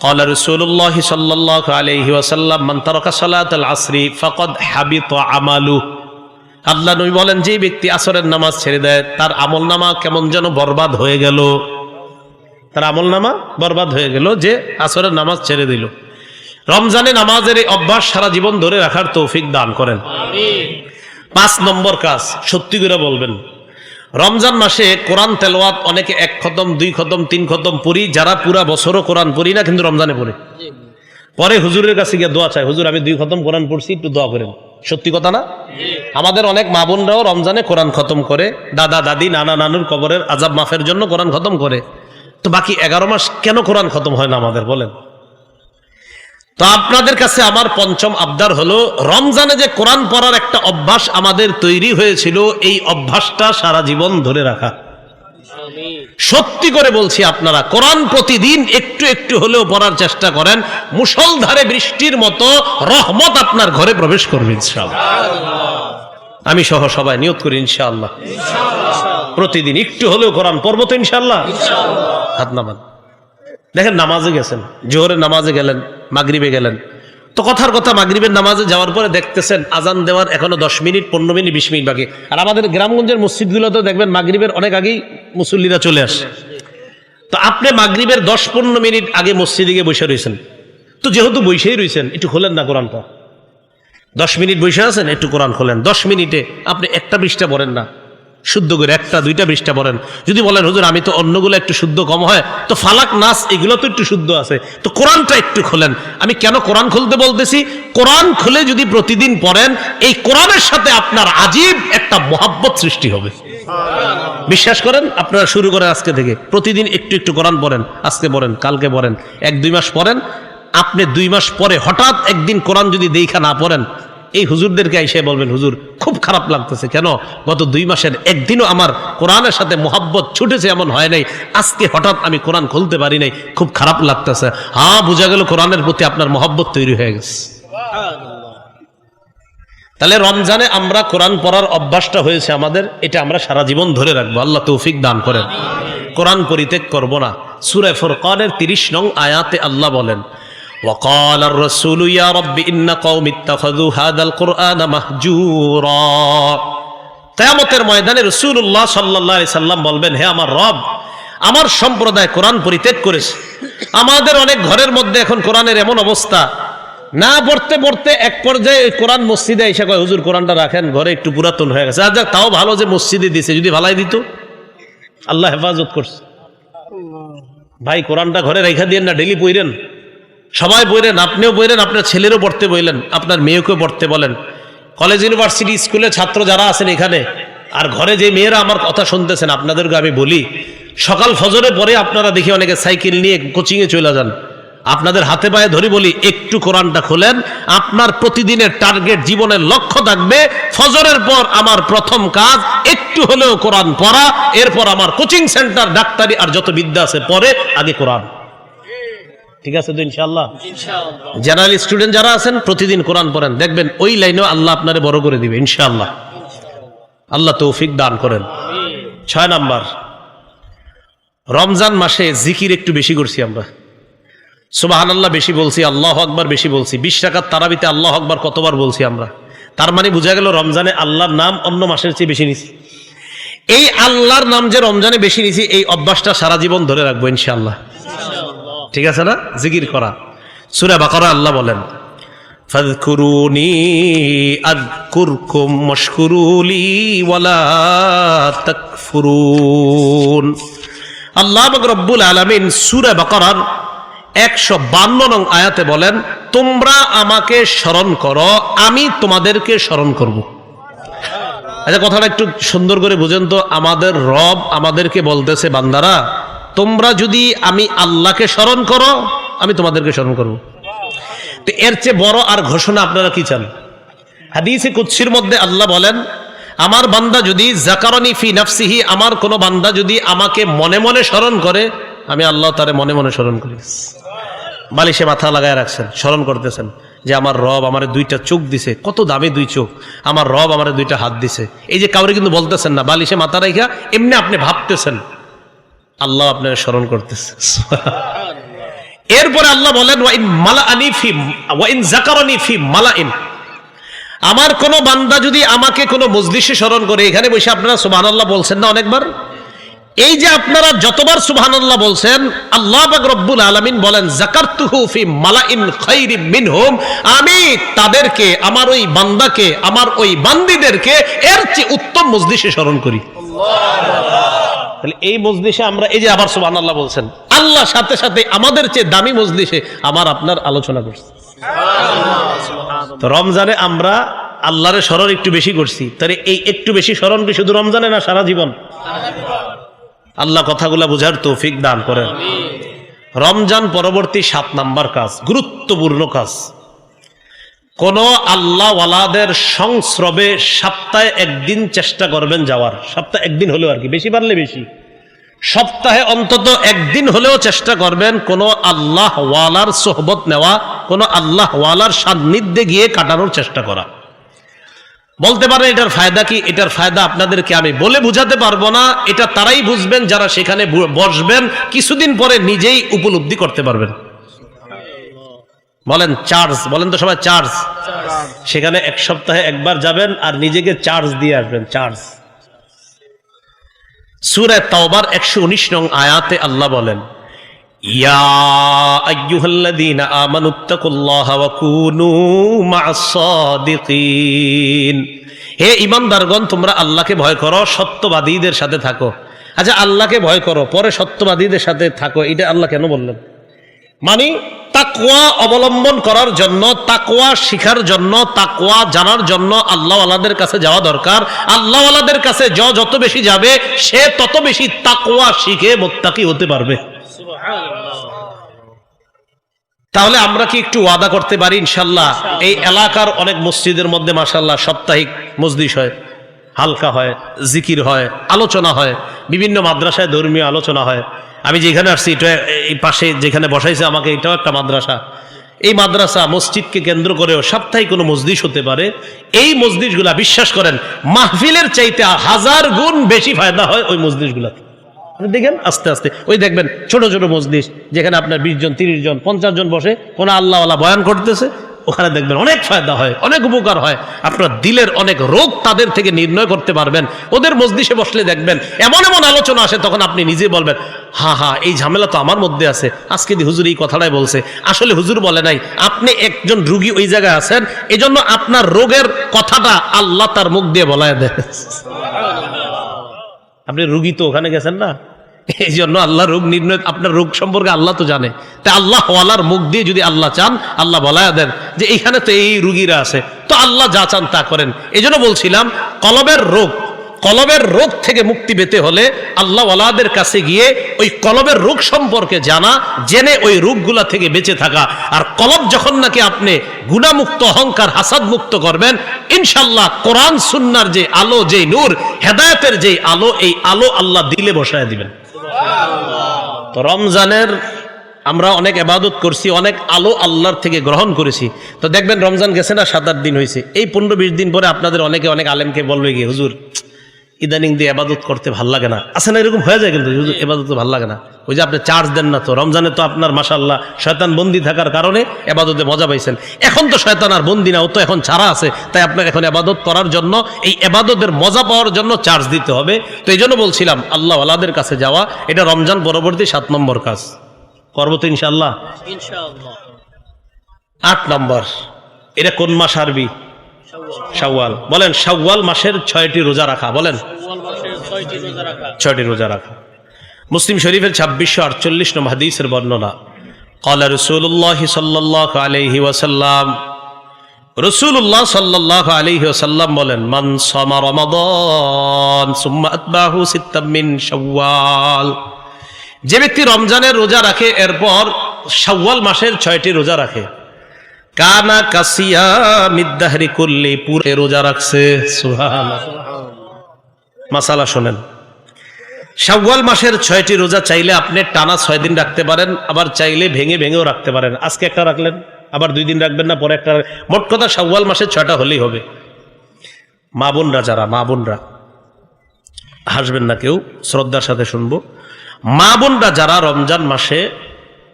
قال رسول الله صلى الله عليه وسلم من ترك صلاة العصر فقد حبط عمله। আল্লাহ নবী বলেন, যে ব্যক্তি আসরের নামাজ ছেড়ে দেয় তার আমলনামা কেমন যেন বরবাদ হয়ে গেল। তার আমলনামা বরবাদ হয়ে গেল যে আসরের নামাজ ছেড়ে দিল। রমজানে নামাজের এই অভ্যাস সারা জীবন ধরে রাখার তৌফিক দান করেন। আমিন। 5 নম্বর কাজ, সত্যি করে বলবেন, রমজান মাসে কোরআন তেলাওয়াত অনেকে 1 খতম 2 খতম 3 খতম পড়ি, যারা পুরা বছরও কোরআন পড়ি না কিন্তু রমজানে পড়ে। পরে হুজুরের কাছে গিয়ে দোয়া চায়, হুজুর আমি 2 খতম কোরআন পড়ছি, একটু দোয়া করেন। সত্যি কথা না? আমাদের অনেক মা বোনরাও রমজানে কোরআন খতম করে, দাদা দাদি নানা নানুর কবরের আযাব মাফের জন্য কোরআন খতম করে। তো বাকি 11 মাস কেন কোরআন খতম হয় না আমাদের বলেন? তো আপনাদের কাছে আমার 5ম আবদার হলো, রমজানে যে কোরআন পড়ার একটা অভ্যাস আমাদের তৈরি হয়েছিল, এই অভ্যাসটা সারা জীবন ধরে রাখা। সত্যি করে বলছি, আপনারা কোরআন প্রতিদিন একটু একটু হলেও পড়ার চেষ্টা করেন। মুষলধারে বৃষ্টির মতো রহমত আপনার ঘরে প্রবেশ করবে ইনশাআল্লাহ। আমি সহ সবাই নিয়ত করি ইনশাআল্লাহ, প্রতিদিন একটু হলেও কোরআন পড়বো তো ইনশাআল্লাহ। হাত নামান। দেখেন, নামাজে গেছেন, জোহরের নামাজে গেলেন, মাগরিবে গেলেন, তো কথার কথা মাগরিবের নামাজে যাওয়ার পরে দেখতেছেন আজান দেওয়ার এখনো 10 মিনিট 15 মিনিট 20 মিনিট বাকি। আর আমাদের গ্রামগঞ্জের মসজিদগুলোতে দেখবেন মাগরিবের অনেক আগেই মুসল্লিরা চলে আসে। তো আপনি মাগরিবের 10-15 মিনিট আগে মসজিদে গিয়ে বসে রয়েছেন। তো যেহেতু বসেই রয়েছেন, একটু খোলেন না কোরআনটা। 10 মিনিট বসে আছেন, একটু কোরআন খোলেন। 10 মিনিটে আপনি একটা পৃষ্ঠা পড়েন না, শুদ্ধ করে 1টা 2টা পৃষ্ঠা পড়েন। যদি বলেন হুজুর আমি তো অন্যগুলো একটু শুদ্ধ কম হয়, তো ফালাক নাস এগুলো তো একটু শুদ্ধ আছে, তো কোরআনটা একটু খোলেন। আমি কেন কোরআন খুলতে বলতেছি? কোরআন খুলে যদি প্রতিদিন পড়েন, এই কোরআনের সাথে আপনার আজীব একটা মহব্বত সৃষ্টি হবে। বিশ্বাস করেন, আপনারা শুরু করেন আজকে থেকে, প্রতিদিন একটু একটু কোরআন পড়েন। আজকে পড়েন, কালকে পড়েন, 1-2 মাস পড়েন। আপনি 2 মাস পরে হঠাৎ একদিন কোরআন যদি দেখা না পড়েন, এই হুজুরদেরকে এসে বলবেন, হুজুর খুব খারাপ লাগতেছে। কেন? গত 2 মাসের একদিনও আমার কোরআনের সাথে মোহাব্বত ছুটেছে এমন হয় নাই, আজকে হঠাৎ আমি কোরআন খুলতে পারি নাই, খুব খারাপ লাগতেছে। হ্যাঁ, বোঝা গেল কোরআনের প্রতি আপনার মোহাব্বত তৈরি হয়ে গেছে। তাহলে রমজানে আমরা কোরআন পড়ার অভ্যাসটা হয়েছে আমাদের, এটা আমরা সারা জীবন ধরে রাখবো। আল্লাহ তৌফিক দান করেন। কোরআন পরিত্যাগ করব না। সূরা ফুরকানের 30 নং আয়াতে আল্লাহ বলেন, وقال الرسول يا رب إن قوم اتخذوا هذا القرآن مهجورا। কিয়ামতের ময়দানে রাসূলুল্লাহ সাল্লাল্লাহু আলাইহি সাল্লাম বলবেন, হে আমার রব, আমার সম্প্রদায় কোরআন পরিত্যাগ করেছে। আমাদের অনেক ঘরের মধ্যে এখন কোরআনের এমন অবস্থা, না পড়তে পড়তে এক পর্যায়ে কোরআন মসজিদে এসে কয়, হুজুর কোরআনটা রাখেন, ঘরে একটু পুরাতন হয়ে গেছে। আচ্ছা, তাও ভালো যে মসজিদে দিছে, যদি ভালাই দিত। আল্লাহ হেফাজত করছে। ভাই কোরআনটা ঘরে রেখা দিয়েন না, ডেইলি পড়েন, সবাই পড়েন, আপনিও পড়েন, আপনার ছেলেরও পড়তে বললেন, আপনার মেয়েকেও পড়তে বলেন। কলেজ ইউনিভার্সিটি স্কুলে ছাত্র যারা আছেন এখানে, আর ঘরে যে মেয়েরা আমার কথা শুনতেছেন, আপনাদেরকে আমি বলি, সকাল ফজরের পরে আপনারা দেখি অনেকে সাইকেল নিয়ে কোচিংয়ে চলে যান। আপনাদের হাতে পায়ে ধরে বলি, একটু কোরআনটা খোলেন। আপনার প্রতিদিনের টার্গেট, জীবনের লক্ষ্য থাকবে, ফজরের পর আমার প্রথম কাজ একটু হলেও কোরআন পড়া, এরপর আমার কোচিং সেন্টার, ডাক্তারি আর যত বিদ্যা আছে পরে, আগে কোরআন। ঠিক আছে তো ইনশাআল্লাহ? জেনারেল স্টুডেন্ট যারা আছেন প্রতিদিন কোরআন পড়েন, দেখবেন ওই লাইনেও আল্লাহ আপনারে বড় করে দিবে ইনশাআল্লাহ। আল্লাহ তৌফিক দান করেন। 6 নাম্বার, রমজান মাসে জিকির একটু বেশি করছি আমরা। সুবহানাল্লাহ বেশি বলছি, আল্লাহু আকবার বেশি বলছি। 20 রাকাত তারাবিতে আল্লাহু আকবার কতবার বলছি আমরা? তার মানে বোঝা গেল রমজানে আল্লাহর নাম অন্য মাসের চেয়ে বেশি নিছি। এই আল্লাহর নাম যে রমজানে বেশি নিছি, এই অভ্যাসটা সারা জীবন ধরে রাখবো ইনশাআল্লাহ। ঠিক আছে না? জিকির করা। সূরা বাকারা আল্লাহ বলেন, ফাযকুরুনি আযকুরকুম ওয়াশকুরুলি ওয়ালা তাকফুরুন। আল্লাহ রব্বুল আলামিন সূরা বাকারার 152 নং আয়াতে বলেন, তোমরা আমাকে স্মরণ করো, আমি তোমাদেরকে স্মরণ করব। আচ্ছা, কথাটা একটু সুন্দর করে বুঝেন তো। আমাদের রব আমাদেরকে বলতেছে, বান্দারা তোমরা যদি আমি আল্লাহকে স্মরণ করো, আমি তোমাদেরকে স্মরণ করব। তো এর চেয়ে বড় আর ঘোষণা আপনারা কি চান? হাদিসে কুদসির মধ্যে আল্লাহ বলেন, আমার বান্দা যদি যাকারানি ফি নাফসিহি, আমার কোন বান্দা যদি আমাকে মনে মনে স্মরণ করে, আমি আল্লাহ তারে মনে মনে স্মরণ করি। বালিশে মাথা লাগায় রাখছেন, স্মরণ করতেছেন যে আমার রব আমারে 2টা চোখ দিছে, কত দামি 2 চোখ, আমার রব আমারে 2টা হাত দিছে। এই যে কাউরে কিন্তু বলতেছেন না, বালিশে মাথা রাখা এমনি আপনি ভাবতেছেন, আল্লাহ আপনার স্মরণ করতেছে। এরপরে আল্লাহ বলেন, ওয়াইন মালাআনি ফি ওয়াইন যাকারানি ফি মালাইন, আমার কোন বান্দা যদি আমাকে কোন মজলিসে স্মরণ করে, এখানে বসে আপনারা সুবহানাল্লাহ বলছেন না অনেকবার, এই যে আপনারা যতবার সুবহানাল্লাহ বলছেন, আল্লাহ পাক রব্বুল আলামিন বলেন, যাকারতুহু ফি মালাইন খায়রিম মিনহুম, আমি তাদেরকে, আমার ওই বান্দাকে, আমার ওই বান্দীদেরকে এর চেয়ে উত্তম মজলিসে স্মরণ করি। তাহলে এই মজলিসে আমরা, এই যে আবার সুবহানাল্লাহ বলছেন, আল্লাহ সাথে সাথে আমাদের চেয়ে দামি মজলিসে আমার আপনার আলোচনা করছি। তো রমজানে আমরা আল্লাহর স্মরণ একটু বেশি করছি, তাহলে এই একটু বেশি স্মরণ কি শুধু রমজানে না, সারা জীবন? আল্লাহ কথাগুলা বুঝার তৌফিক দান করেন। রমজান পরবর্তী 7 নাম্বার কাজ, গুরুত্বপূর্ণ কাজ, কোন আল্লাহওয়ালাদের সংস্রবে সপ্তাহে 1 দিন চেষ্টা করবেন যাওয়ার। সপ্তাহে 1 দিন হলেও, আর কি বেশি পারলে বেশি, সপ্তাহে অন্তত 1 দিন হলেও চেষ্টা করবেন কোন আল্লাহওয়ালার সোহবত নেওয়া, কোন আল্লাহওয়ালার সান্নিধ্যে গিয়ে কাটানোর চেষ্টা করা। বলতে পারেন এটার ফায়দা কি? এটার ফায়দা আপনাদেরকে আমি বলে বুঝাতে পারবো না, এটা তারাই বুঝবেন যারা সেখানে বসবেন, কিছুদিন পরে নিজেই উপলব্ধি করতে পারবেন। বলেন চার্জ, বলেন তো সবাই চার্জ। সেখানে 1 সপ্তাহে একবার যাবেন আর নিজেকে চার্জ দিয়ে আসবেন, চার্জ। সূরা তাওবার 119 নং আয়াতে আল্লাহ বলেন, ইয়া আইয়ুহাল্লাযীনা আমানুত্তাকুল্লাহা ওয়া কুনু মা'আস সাদিকিন, হে ঈমানদারগণ তোমরা আল্লাহকে ভয় করো, সত্যবাদীদের সাথে থাকো। আচ্ছা, আল্লাহকে ভয় করো পরে সত্যবাদীদের সাথে থাকো, এটা আল্লাহ কেন বললেন? মানে তাকওয়া অবলম্বন করার জন্য, তাকওয়া শিখার জন্য, তাকওয়া জানার জন্য আল্লাহওয়ালাদের কাছে যাওয়া দরকার। আল্লাহওয়ালাদের কাছে যত বেশি যাবে, সে তত বেশি তাকওয়া শিখে মুত্তাকি হতে পারবে। তাহলে আমরা কি একটু ওয়াদা করতে পারি ইনশাআল্লাহ? এই এলাকার অনেক মসজিদের মধ্যে মাশাআল্লাহ সাপ্তাহিক মজলিস হয়, হালকা হয়, জিকির হয়, আলোচনা হয়, বিভিন্ন মাদ্রাসায় ধর্মীয় আলোচনা হয়। আমি যেখানে আসছি, এটা এই পাশে যেখানে বসাইছে আমাকে, এটাও একটা মাদ্রাসা। এই মাদ্রাসা মসজিদকে কেন্দ্র করেও সাপ্তাহিক কোনো মজলিস হতে পারে। এই মজলিসগুলা বিশ্বাস করেন মাহফিলের চাইতে 1000 গুণ বেশি ফায়দা হয় ওই মজলিসগুলাতে। দেখেন আস্তে আস্তে ওই দেখবেন ছোট ছোট মজলিস, যেখানে আপনার 20 জন 30 জন 50 জন বসে, কোন আল্লাহওয়ালা বয়ান করতেছে, ওখানে দেখবেন অনেক ফায়দা হয়, অনেক উপকার হয়। আপনার দিলের অনেক রোগ তাদের থেকে নির্ণয় করতে পারবেন। ওদের মজলিসে বসলে দেখবেন এমন এমন আলোচনা আসে, তখন আপনি নিজেই বলবেন, হা হা, এই ঝামেলা তো আমার মধ্যে আছে, আজকে হুজুর এই কথাটাই বলছে, আসলে হুজুর বলে নাই। আপনি একজন রুগী ওই জায়গায় আছেন, এজন্য আপনার রোগের কথাটা আল্লাহ তার মুখ দিয়ে বলায় দেয়। আপনি রুগী তো ওখানে গেছেন না, এই জন্য আল্লাহ রোগ নির্ণয়, আপনার রোগ সম্পর্কে আল্লাহ তো জানে। তাই আল্লাহ ওয়ালার মুখ দিয়ে যদি আল্লাহ চান, আল্লাহ বলায় দেন যে এইখানে তো এই রুগীরা আছে, তো আল্লাহ যা চান তা করেন। এই জন্য বলছিলাম, কলবের রোগ থেকে মুক্তি পেতে হলে আল্লাহ ওয়ালাদের কাছে গিয়ে ওই কলবের রোগ সম্পর্কে জানা, জেনে ওই রোগগুলা থেকে বেঁচে থাকা। আর কলব যখন নাকি আপনি গুনাহমুক্ত, অহংকার হাসাদ মুক্ত করবেন, ইনশাআল্লাহ কোরআন সুন্নাহর যে আলো, যে নূর, হেদায়েতের যে আলো, এই আলো আল্লাহ দিলে বসায় দিবেন। তো রমজানের আমরা অনেক ইবাদত করছি, অনেক আলো আল্লাহর থেকে গ্রহণ করেছি। তো দেখবেন রমজান গেছে না, 7-8 দিন হয়েছে, এই 15-20 দিন পরে আপনাদের অনেকে অনেক আলেমকে বলবে গিয়ে, হুজুর ইদানিং দিয়ে ইবাদত করতে ভাল লাগে না। আছে না, এরকম হয়ে যায় কিন্তু, হুজুর ইবাদত ভাল লাগে না। ওই যে আপনি চার্জ দেন না তো, রমজানে তো আপনার মাশাআল্লাহ শয়তান বন্দি থাকার কারণে ইবাদতে মজা পাইছেন। এখন তো শয়তান আর বন্দি না, ও তো এখন ছাড়া আছে, তাই আপনার এখন ইবাদত করার জন্য, এই ইবাদতের মজা পাওয়ার জন্য চার্জ দিতে হবে। তো এই জন্য বলছিলাম আল্লাহ ওয়ালাদের কাছে যাওয়া, এটা রমজান পরবর্তী 7 নম্বর কাজ। করবো তো ইনশাআল্লাহ। 8 নম্বর, এটা কোন মাস আরবি? শাওয়াল। বলেন শাওয়াল মাসের 6টি রোজা রাখা। বলেন 6টি রোজা রাখা। মুসলিম শরীফের 2648 নম্বর হাদিসের বর্ণনা, ক্বালা রাসূলুল্লাহ সাল্লাল্লাহু আলাইহি ওয়াসাল্লাম, রাসূলুল্লাহ সাল্লাল্লাহু আলাইহি ওয়াসাল্লাম বলেন, মান সামা রমাদান সুম্মা আতবাহু সিত্তাম মিন শাওয়াল, যে ব্যক্তি রমজানের রোজা রাখে এরপর শাওয়াল মাসের 6টি রোজা রাখে, কানা কাসিয়ামিদ দাহরি কুল্লি, পুরো রোজা রাখছে। সুবহানাল্লাহ। মাসালা শুনেন, শাওয়াল মাসের 6টি রোজা চাইলে আপনি টানা 6 দিন রাখতে পারেন, আবার চাইলে ভেঙে ভেঙেও রাখতে পারেন। আজকে একটা রাখলেন, আবার 2 দিন রাখবেন না, পরে একটা। মোট কথা শাওয়াল মাসের 6টা হলেই হবে। মা বোনরা যারা, মা বোনরা হাসবেন না কেউ, শ্রদ্ধার সাথে শুনবো। মা বোনরা যারা রমজান মাসে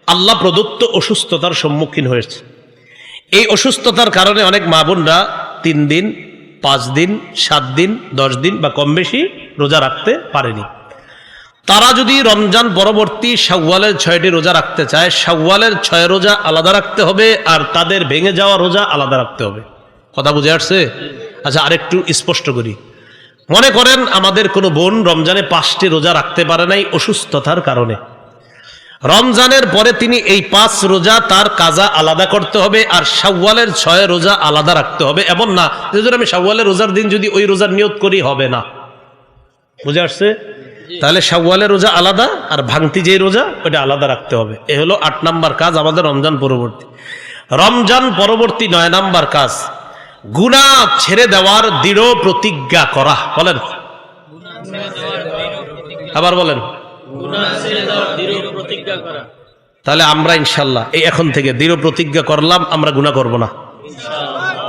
আল্লাহ প্রদত্ত অসুস্থতার সম্মুখীন হয়েছে, এই অসুস্থতার কারণে অনেক মা বোনরা 3 দিন, 5 দিন, 7 দিন, 10 দিন বা কম বেশি রোজা রাখতে পারেনি। তারা যদি রমজান পরবর্তী শাওয়ালের 6টি রোজা রাখতে চায়, শাওয়ালের 6 রোজা আলাদা রাখতে হবে, আর তাদের ভেঙে যাওয়া রোজা আলাদা রাখতে হবে। কথা বুঝে আসছে? আচ্ছা, আরেকটু স্পষ্ট করি। মনে করেন আমাদের কোনো বোন রমজানে 5টি রোজা রাখতে পারে নাই অসুস্থতার কারণে। রমজানের পরে তিনি এই 5 রোজা তার কাজা আলাদা করতে হবে, আর শাওয়ালের 6 রোজা আলাদা রাখতে হবে। এমন না যে আমি শাওয়ালের রোজার দিন যদি ওই রোজার নিয়ত করি, হবে না। বুঝে আসছে? তাহলে শাওয়ালের রোজা আলাদা, আর ভাঙতি যে রোজা ওটা আলাদা রাখতে হবে। এ হলো 8 নম্বর কাজ আমাদের রমজান পরবর্তী। রমজান পরবর্তী 9 নম্বর কাজ, গুনাহ ছেড়ে দেওয়ার দৃঢ় প্রতিজ্ঞা করা। বলেন, আবার বলেন। তাহলে আমরা ইনশাআল্লাহ এই এখন থেকে দৃঢ় প্রতিজ্ঞা করলাম, আমরা গুনাহ করব না।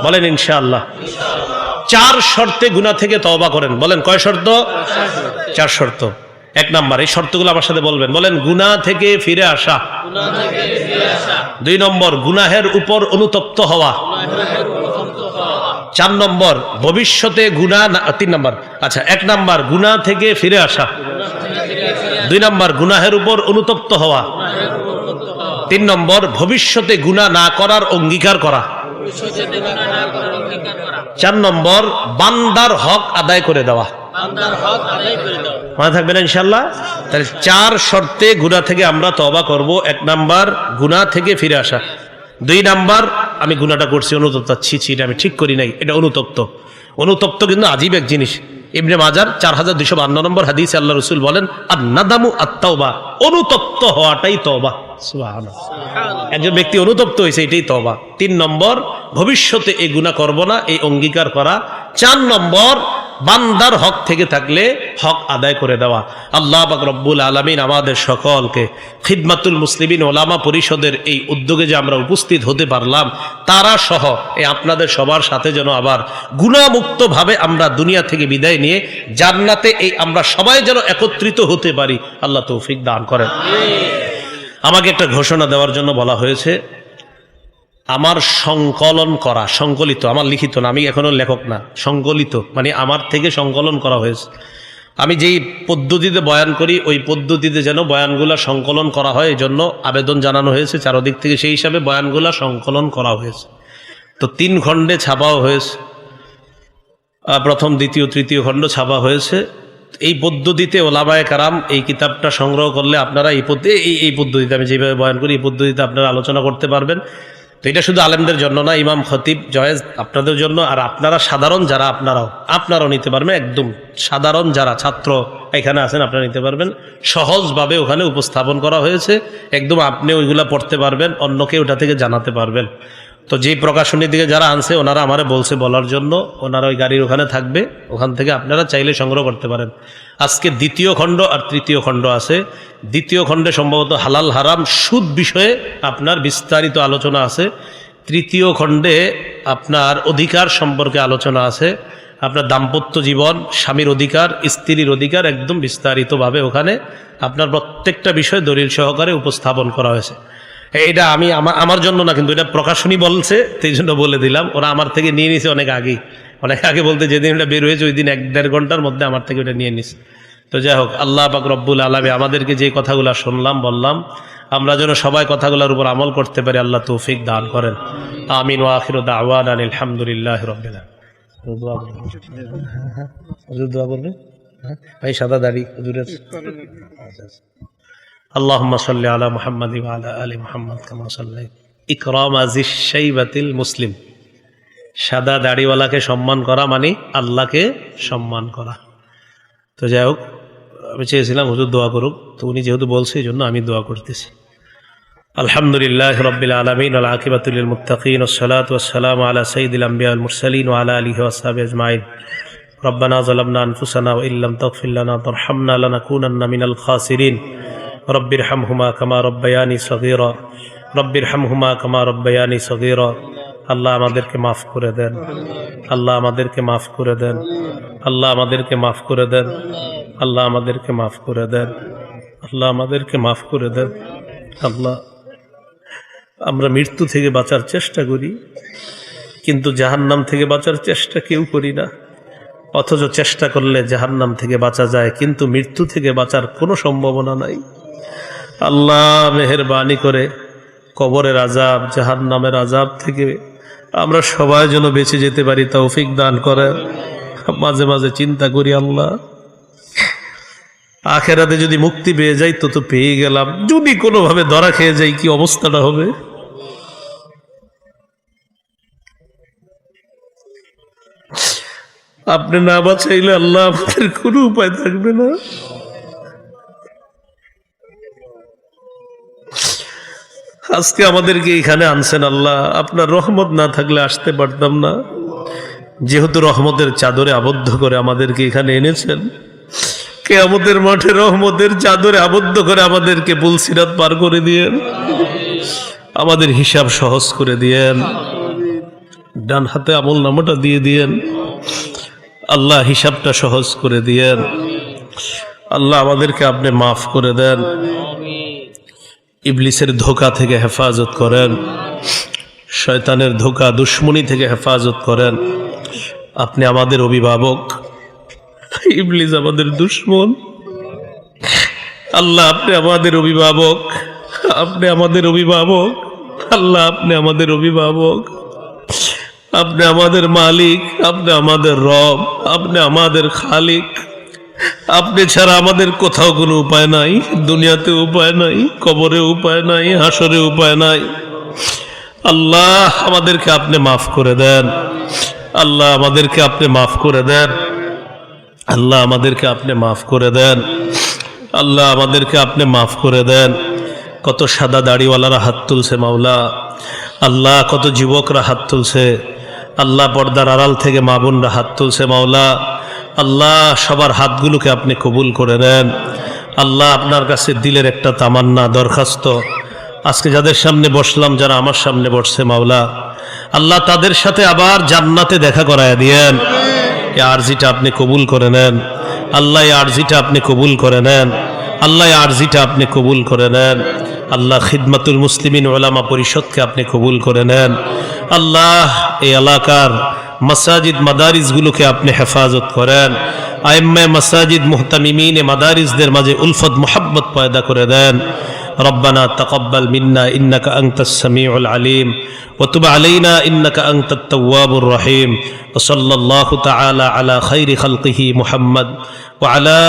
বলেন ইনশাআল্লাহ। 4 শর্তে গুনাহ থেকে তওবা করেন। বলেন কয় শর্ত? 4 শর্ত। 1 নাম্বার, এই শর্তগুলো আমার সাথে বলবেন। বলেন গুনাহ থেকে ফিরে আসা। 2 নম্বর, গুনাহের উপর অনুতপ্ত হওয়া। 4 নম্বর, ভবিষ্যতে গুনাহ। 3 নম্বর, আচ্ছা 1 নাম্বার গুনাহ থেকে ফিরে আসা, 2 নম্বর গুনাহের উপর অনুতপ্ত হওয়া, 3 নম্বর ভবিষ্যতে গুনাহ না করার অঙ্গীকার করা, 4 নম্বর বান্দার হক আদায় করে দেওয়া। মনে থাকবে না ইনশাআল্লাহ? তাহলে 4 শর্তে গুনাহ থেকে আমরা তওবা করব। 1 নাম্বার গুনাহ থেকে ফিরে আসা, 2 নাম্বার আমি গুনাহটা করছি অনুতপ্ত, ছি এটা আমি ঠিক করি নাই, এটা অনুতপ্ত। অনুতপ্ত কিন্তু আজীব এক জিনিস। ইবনে মাজার 4252 নম্বর হাদিসে আল্লাহ রাসূল বলেন, আন-নাদামু আত-তাওবা, অনুতপ্ত হওয়াটাই তওবা। সুবহানাল্লাহ। একজন ব্যক্তি অনুতপ্ত হয়েছে, এটাই তওবা। 3 নম্বর ভবিষ্যতে এই গুনাহ করব না, এই অঙ্গীকার করা। 4 নম্বর বান্দার হক থেকে থাকলে হক আদায় করে দেওয়া। আল্লাহ পাক রব্বুল আলামিন আমাদের সকলকে খিদমাতুল মুসলিমিন ওলামা পরিষদের এই উদ্যোগে যে আমরা উপস্থিত হতে পারলাম, তারা সহ এই আপনাদের সবার সাথে যেন আবার গুনাহমুক্ত ভাবে আমরা দুনিয়া থেকে বিদায় নিয়ে জান্নাতে এই আমরা সবাই যেন একত্রিত হতে পারি, আল্লাহ তৌফিক দান করেন। আমাকে একটা ঘোষণা দেওয়ার জন্য বলা হয়েছে। আমার সংকলন করা, সংকলিত, আমার লিখিত না, আমি এখনো লেখক না, সংকলিত মানে আমার থেকে সংকলন করা হয়েছে। আমি যেই পদ্ধতিতে বয়ান করি ওই পদ্ধতিতে যেন বয়ানগুলা সংকলন করা হয়, এই জন্য আবেদন জানানো হয়েছে চারদিক থেকে, সেই হিসাবে বয়ানগুলা সংকলন করা হয়েছে। তো 3 খণ্ডে ছাপাও হয়েছে, প্রথম, দ্বিতীয়, তৃতীয় খণ্ড ছাপা হয়েছে। এই পদ্ধতিতে ওলামায়ে কেরাম এই কিতাবটা সংগ্রহ করলে আপনারা এই পদ্ধতিতে, আমি যেভাবে বয়ান করি এই পদ্ধতিতে আপনারা আলোচনা করতে পারবেন। তো এটা শুধু আলেমদের জন্য না, ইমাম খতিব জয়েজ আপনাদের জন্য, আর আপনারা সাধারণ যারা আপনারাও নিতে পারবেন। একদম সাধারণ যারা ছাত্র এখানে আছেন আপনারা নিতে পারবেন। সহজভাবে ওখানে উপস্থাপন করা হয়েছে, একদম আপনি ওইগুলা পড়তে পারবেন, অন্যকে ওটা থেকে জানাতে পারবেন। তো যেই প্রকাশনীর দিকে যারা আনছে ওনারা আমারে বলছে বলার জন্য, ওনারা ওই গাড়ির ওখানে থাকবে, ওখান থেকে আপনারা চাইলে সংগ্রহ করতে পারেন। আজকে দ্বিতীয় খণ্ড আর তৃতীয় খণ্ড আছে। দ্বিতীয় খণ্ডে সম্ভবত হালাল হারাম সুদ বিষয়ে আপনার বিস্তারিত আলোচনা আছে। তৃতীয় খণ্ডে আপনার অধিকার সম্পর্কে আলোচনা আছে। আপনার দাম্পত্য জীবন, স্বামীর অধিকার, স্ত্রীর অধিকার একদম বিস্তারিতভাবে ওখানে আপনার প্রত্যেকটা বিষয় দলিল সহকারে উপস্থাপন করা হয়েছে। এইটা আমি আমার জন্য না, কিন্তু এটা প্রকাশনী বলছে, সেই জন্য বলে দিলাম। ওরা আমার থেকে নিয়ে নিছে অনেক আগে বলতে, যেদিন এটা বের হয়েছে ওই দিন 1-1.5 ঘন্টার মধ্যে আমার থেকে ওটা নিয়ে নিছে। তো যাই হোক, আল্লাহ পাক রব্বুল আলামিন আমাদেরকে যে কথাগুলো শুনলাম বললাম, আমরা যেন সবাই কথাগুলোর উপর আমল করতে পারি, আল্লাহ তৌফিক দান করেন। আমিন ওয়া আখিরু দাওয়ানা আলহামদুলিল্লাহি রাব্বিল আলামিন। দোয়া বলবেন ভাই, সাদা দাড়ি হুজুরের। اللهم صل على محمد وعلى آل محمد كما صليت إكرام ذي الشيبة المسلم। সাদা দাড়িওয়ালাকে সম্মান করা মানে আল্লাহকে সম্মান করা। তো যাই হোক, আমি চেয়েছিলাম হুজুর দোয়া করুক, তো উনি যেহেতু বলছে এই জন্য আমি দোয়া করতেছি। আলহামদুলিল্লাহ রাব্বিল আলামিন ওয়াল আকিবাতু লিল মুত্তাকিন ওয়াসসালাতু ওয়াসসালামু আলা সাইয়্যিদিল আমবিয়া ওয়াল মুরসালিন ওয়া আলা আলিহি ওয়া আসহাবিহি আজমাইন। রব্বানা যালামনা আনফুসানা ওয়া ইল্লাম তাগফির লানা ওয়া তারহামনা লানাকুনান্না মিনাল খাসিরিন। রব্বির হামহুমা কামা রব্বায়ানি সগীরা, রব্বির হামহুমা কামা রব্বায়ানি সগীরা। আল্লাহ আমাদেরকে মাফ করে দেন, আল্লাহ আমাদেরকে মাফ করে দেন, আল্লাহ আমাদেরকে মাফ করে দেন, আল্লাহ আমাদেরকে মাফ করে দেন, আল্লাহ আমাদেরকে মাফ করে দেন। আল্লাহ, আমরা মৃত্যু থেকে বাঁচার চেষ্টা করি, কিন্তু জাহান্নাম থেকে বাঁচার চেষ্টা কেউ করি না। অথচ চেষ্টা করলে জাহান্নাম থেকে বাঁচা যায়, কিন্তু মৃত্যু থেকে বাঁচার কোনো সম্ভাবনা নাই। আল্লাহ মেহেরবানি করে কবরের আযাব, জাহান্নামের আযাব থেকে আমরা সবাই যেন বেঁচে যেতে পারি তৌফিক দান করে। মাঝে মাঝে চিন্তা করি, আল্লাহ আখেরাতে যদি মুক্তি পেয়ে যাই তো পেয়ে গেলাম, যদি কোনোভাবে ধরা খেয়ে যাই কি অবস্থাটা হবে। আপনি না বাঁচাইলে আল্লাহ আমাদের কোনো উপায় থাকবে না। আজকে আমাদেরকে এখানে আনছেন আল্লাহ, আপনার রহমত না থাকলে আসতে পারতাম না। যেহেতু রহমতের চাদরে আবদ্ধ করে আমাদেরকে এখানে এনেছেন, কিয়ামতের মাঠে রহমতের চাদরে আবদ্ধ করে আমাদেরকে পুলসিরাত পার করে দিয়েন, আমাদের হিসাব সহজ করে দিয়েন, ডান হাতে আমল নামাটা দিয়ে দিয়েন আল্লাহ, হিসাবটা সহজ করে দিয়েন আল্লাহ। আমাদেরকে আপনি মাফ করে দেন, ইবলিসের ধোঁকা থেকে হেফাজত করেন, শয়তানের ধোঁকা দুশ্মনী থেকে হেফাজত করেন। আপনি আমাদের অভিভাবক, ইবলিস আমাদের দুশ্মন। আল্লাহ আপনি আমাদের অভিভাবক, আপনি আমাদের অভিভাবক আল্লাহ, আপনি আমাদের অভিভাবক, আপনি আমাদের মালিক, আপনি আমাদের রব, আপনি আমাদের খালিক। আপনি ছাড়া আমাদের কোথাও কোনো উপায় নাই, দুনিয়াতে উপায় নাই, কবরে উপায় নাই, হাসরে উপায় নাই। আল্লাহ আমাদেরকে আপনি মাফ করে দেন, আল্লাহ আমাদেরকে আপনি মাফ করে দেন, আল্লাহ আমাদেরকে আপনি মাফ করে দেন, আল্লাহ আমাদেরকে আপনি মাফ করে দেন। কত সাদা দাড়িওয়ালারা হাত তুলছে মাওলা, আল্লাহ কত যুবকরা হাত তুলছে আল্লাহ, পর্দার আড়াল থেকে মা বোনরা হাত তুলছে মাওলা। আল্লাহ সবার হাতগুলোকে আপনি কবুল করে নেন আল্লাহ। আপনার কাছে দিলের একটা তামান্না, দরখাস্ত, আজকে যাদের সামনে বসলাম, যারা আমার সামনে বসছে মাওলা, আল্লাহ তাদের সাথে আবার জান্নাতে দেখা করায় দিয়েন। এই আরজিটা আপনি কবুল করে নেন আল্লাহ, এই আরজিটা আপনি কবুল করে নেন আল্লাহ, এই আরজিটা আপনি কবুল করে নেন আল্লাহ। খিদমাতুল মুসলিমিন উলামা পরিষদকে আপনি কবুল করে নেন আল্লাহ। এই এলাকার মাসাজিদ মাদারিসগুলোকে আপনি হেফাজত করেন। আইম্মে মাসাজিদ মুহতামিমিন মাদারিসদের মাঝে উলফত মোহাব্বত পয়দা করে দেন। ربنا تقبل منا إنك أنت السميع العليم وتب علينا إنك أنت التواب الرحيم وصلى الله تعالى على خير خلقه محمد وعلى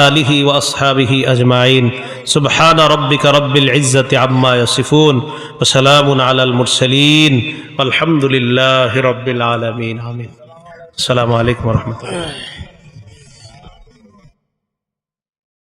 آله وأصحابه أجمعين سبحان ربك رب العزة عما يصفون وسلام على المرسلين والحمد لله رب العالمين آمين. السلام عليكم ورحمة الله.